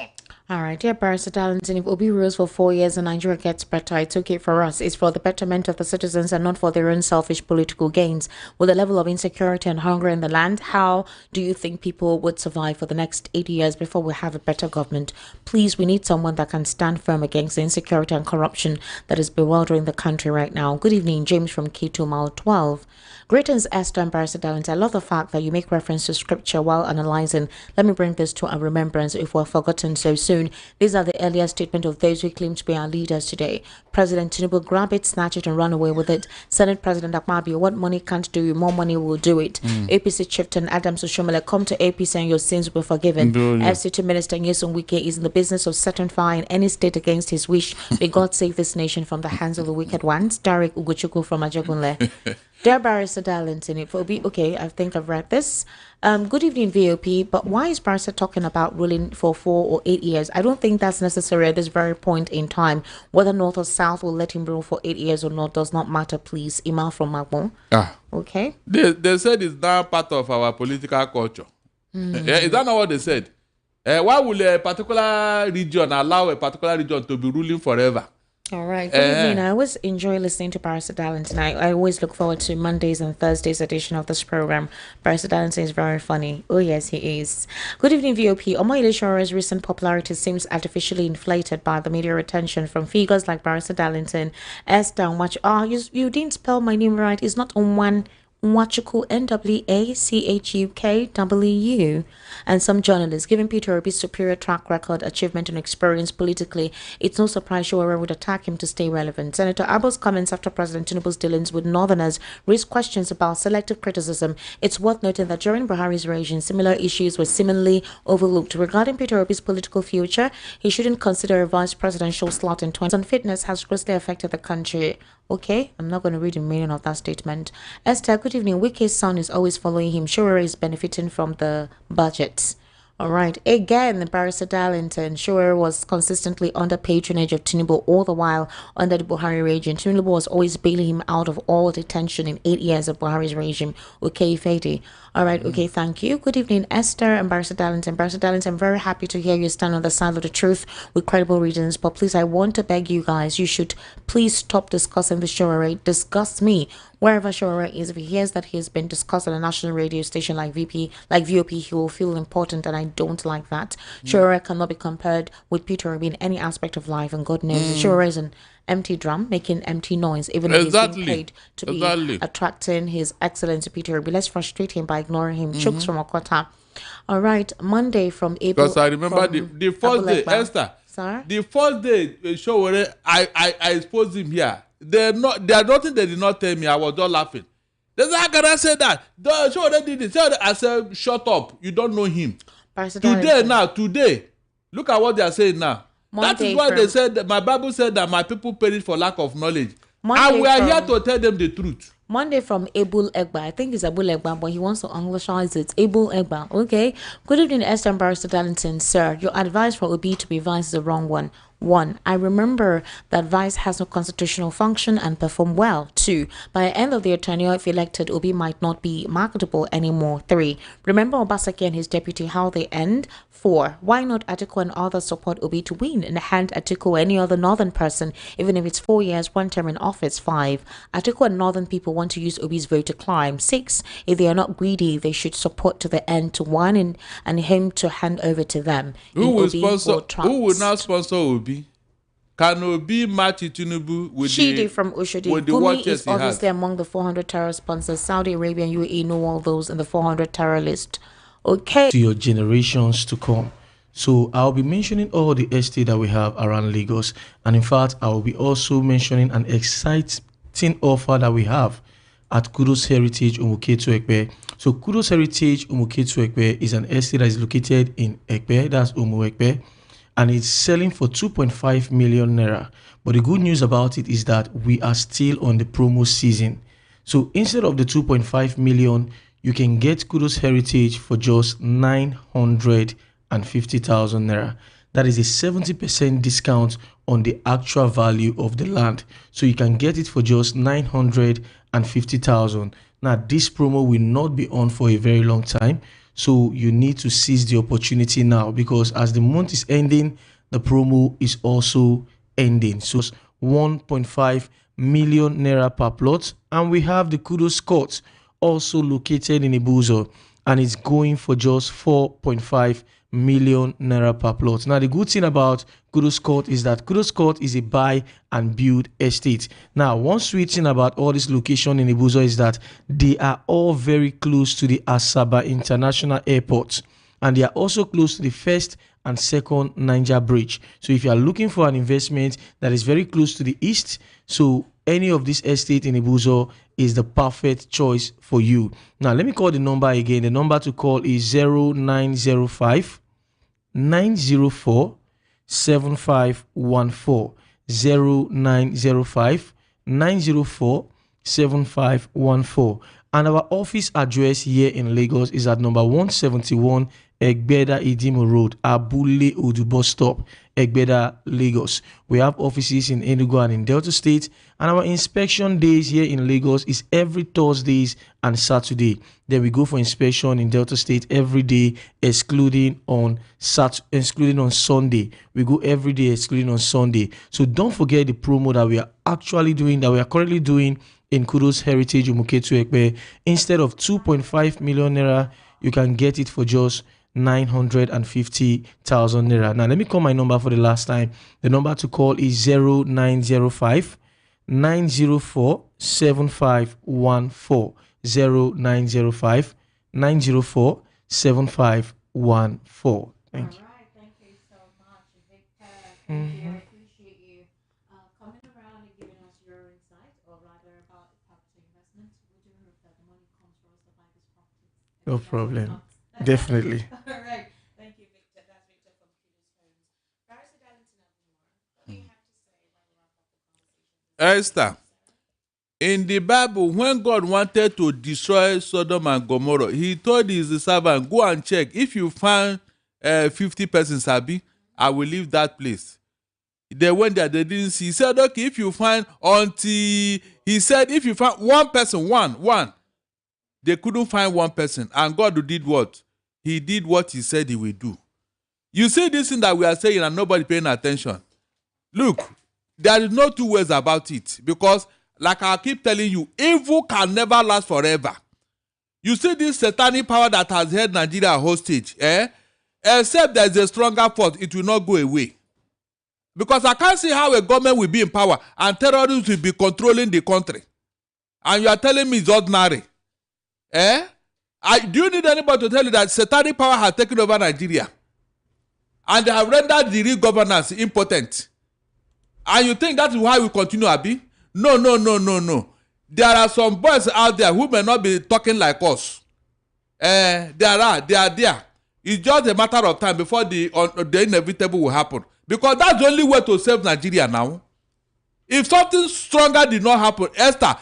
All right, dear Barrister Darlington, if Obi rules for 4 years and Nigeria gets better, it's okay for us. It's for the betterment of the citizens and not for their own selfish political gains. With the level of insecurity and hunger in the land, how do you think people would survive for the next 80 years before we have a better government? Please, we need someone that can stand firm against the insecurity and corruption that is bewildering the country right now. Good evening, James from K2 Mile 12. Greetings, Esther and Barrister Darlington. I love the fact that you make reference to scripture while analyzing. Let me bring this to our remembrance if we're forgotten so soon. These are the earlier statements of those who claim to be our leaders today. President Tinubu, grab it, snatch it, and run away with it. Senate President Akpabio, what money can't do, more money will do it. APC chieftain Adams Oshomole, come to APC and your sins will be forgiven. FCT Minister Nyesom Wike is in the business of setting fire in any state against his wish. May God save this nation from the hands of the wicked ones. Derek Ugochukwu from Ajagunle. Dear Barrister Darlington, it will be okay. I think I've read this. Good evening, VOP. But why is Barrister talking about ruling for 4 or 8 years? I don't think that's necessary at this very point in time. Whether North or South will let him rule for 8 years or not does not matter, please. Ima from Magbon. Okay. They said it's now part of our political culture. Is that not what they said? Why will a particular region allow a particular region to be ruling forever? All right. Good evening. I always enjoy listening to Barrister Darlington. I always look forward to Mondays and Thursdays edition of this program. Barrister Darlington is very funny. Oh, yes, he is. Good evening, VOP. Omoyele Shore's recent popularity seems artificially inflated by the media attention from figures like Barrister Darlington. Esther Nwachukwu. You didn't spell my name right. It's not on one. Nwachukwu, Nwachukwu, and some journalists giving Peter Obi's superior track record, achievement, and experience politically. It's no surprise Showery would attack him to stay relevant. Senator Abo's comments after President Tinubu's dealings with Northerners raised questions about selective criticism. It's worth noting that during Buhari's regime, similar issues were seemingly overlooked. Regarding Peter Obi's political future, he shouldn't consider a vice presidential slot in 20. Unfitness has grossly affected the country. Okay, I'm not going to read the meaning of that statement. Esther, good evening. Wike's son is always following him. Showery is benefiting from the budget. All right. Again, the Barrister Darlington, Showery was consistently under patronage of Tinubu all the while under the Buhari regime. Tinubu was always bailing him out of all detention in 8 years of Buhari's regime. Okay, Fede. All right. Okay, thank you. Good evening, Esther and Barrister Darlington. Barrister Darlington, I'm very happy to hear you stand on the side of the truth with credible reasons. But please, I want to beg you guys, you should please stop discussing the Showery. Discuss me. Wherever Showery is, if he hears that he has been discussed on a national radio station like VOP, he will feel important, and I don't like that. Showery cannot be compared with Peter Obi in any aspect of life, and God knows Showery is an empty drum making empty noise, even though he's being paid to be attracting his excellency Peter Obi. Let's frustrate him by ignoring him. Chooks from Okota. All right, Monday from April. Because I remember the first day, Esther. Sorry? The first day, Showery, I exposed him here. They are nothing they did not tell me. I was just laughing. They said, how can I say that? Showery did it. I said, shut up. You don't know him. Today, look at what they are saying now. That is why they said that my Bible said that my people perish for lack of knowledge. And we are here to tell them the truth. Monday from Abul Egba. I think it's Abul Egba, but he wants to anglicize it. Abul Egba. Okay. Good evening, Esther and Barrister Darlington. Sir, your advice for Obi to be vice is the wrong one. 1. I remember that vice has no constitutional function and perform well. 2. By the end of their tenure, if elected, Obi might not be marketable anymore. 3. Remember Obaseki and his deputy, how they end. 4. Why not Atiku and others support Obi to win and hand Atiku or any other northern person, even if it's 4 years, 1 term in office? 5. Atiku and northern people want to use Obi's vote to climb. 6. If they are not greedy, they should support to the end to one and him to hand over to them. Who will now sponsor Obi? Can Obi match Tinubu with Shidi from Ushodi? With the Gumi is he has? obviously among the 400 terror sponsors. Saudi Arabia and UAE know all those in the 400 terror list. Okay. To your generations to come. So I'll be mentioning all the estate that we have around Lagos. And in fact, I will be also mentioning an exciting offer that we have at Kudos Heritage Umuketu Ekpe. So Kudos Heritage Umuketu Ekpe is an estate that is located in Ekpe, that's Umu Ekpe, and it's selling for 2.5 million naira. But the good news about it is that we are still on the promo season. So instead of the 2.5 million, you can get Kudos Heritage for just 950,000 naira. That is a 70% discount on the actual value of the land. So you can get it for just 950,000. Now, this promo will not be on for a very long time. So you need to seize the opportunity now, because as the month is ending, the promo is also ending. So 1.5 million naira per plot. And we have the Kudos Court also located in Ibuzo, and it's going for just 4.5 million naira per plot. Now, the good thing about Kudos Court is that Kudos Court is a buy and build estate. Now, one sweet thing about all this location in Ibuzo is that they are all very close to the Asaba International Airport, and they are also close to the first and second Niger Bridge. So if you are looking for an investment that is very close to the east, so any of this estate in Ibuzo is the perfect choice for you. Now, let me call the number again. The number to call is 0905 904 7514. 0905 904 7514. And our office address here in Lagos is at number 171 Egbeda Idimo Road, Abule Odu bus stop, Egbeda, Lagos. We have offices in Enugu and in Delta State, and our inspection days here in Lagos is every Thursdays and Saturday. Then we go for inspection in Delta State every day, excluding on Sunday. We go every day, excluding on Sunday. So don't forget the promo that we are currently doing in Kudos Heritage Umuketu Ekpe. Instead of 2.5 million naira, you can get it for just 950,000 naira. Now, let me call my number for the last time. The number to call is 0905 904 7514. 0905 904 7514. Thank you. All right, thank you so much, Victor. Thank you. I appreciate you coming around and giving us your insight, or rather about property investment. We do hope that the money comes for us to buy this property. No problem. Definitely. All right. Thank you, Victor. That's Victor from Kudos Homes. Barrister Darlington, what do you have to say about the wrap up the conversation? Esther, in the Bible, when God wanted to destroy Sodom and Gomorrah, he told his servant, go and check. If you find 50 persons, I will leave that place. They went there, they didn't see. He said, okay, if you find if you find one person, one, they couldn't find one person. And God did what? He did what he said he will do. You see this thing that we are saying and nobody paying attention. Look, there is no two ways about it. Because, like I keep telling you, evil can never last forever. You see this satanic power that has held Nigeria hostage, except there is a stronger force, it will not go away. Because I can't see how a government will be in power and terrorists will be controlling the country. And you are telling me it's ordinary. Do you need anybody to tell you that satanic power has taken over Nigeria? And they have rendered the real governance impotent. And you think that is why we continue, Abi? No. There are some boys out there who may not be talking like us. They are there. It's just a matter of time before the inevitable will happen. Because that's the only way to save Nigeria now. If something stronger did not happen, Esther,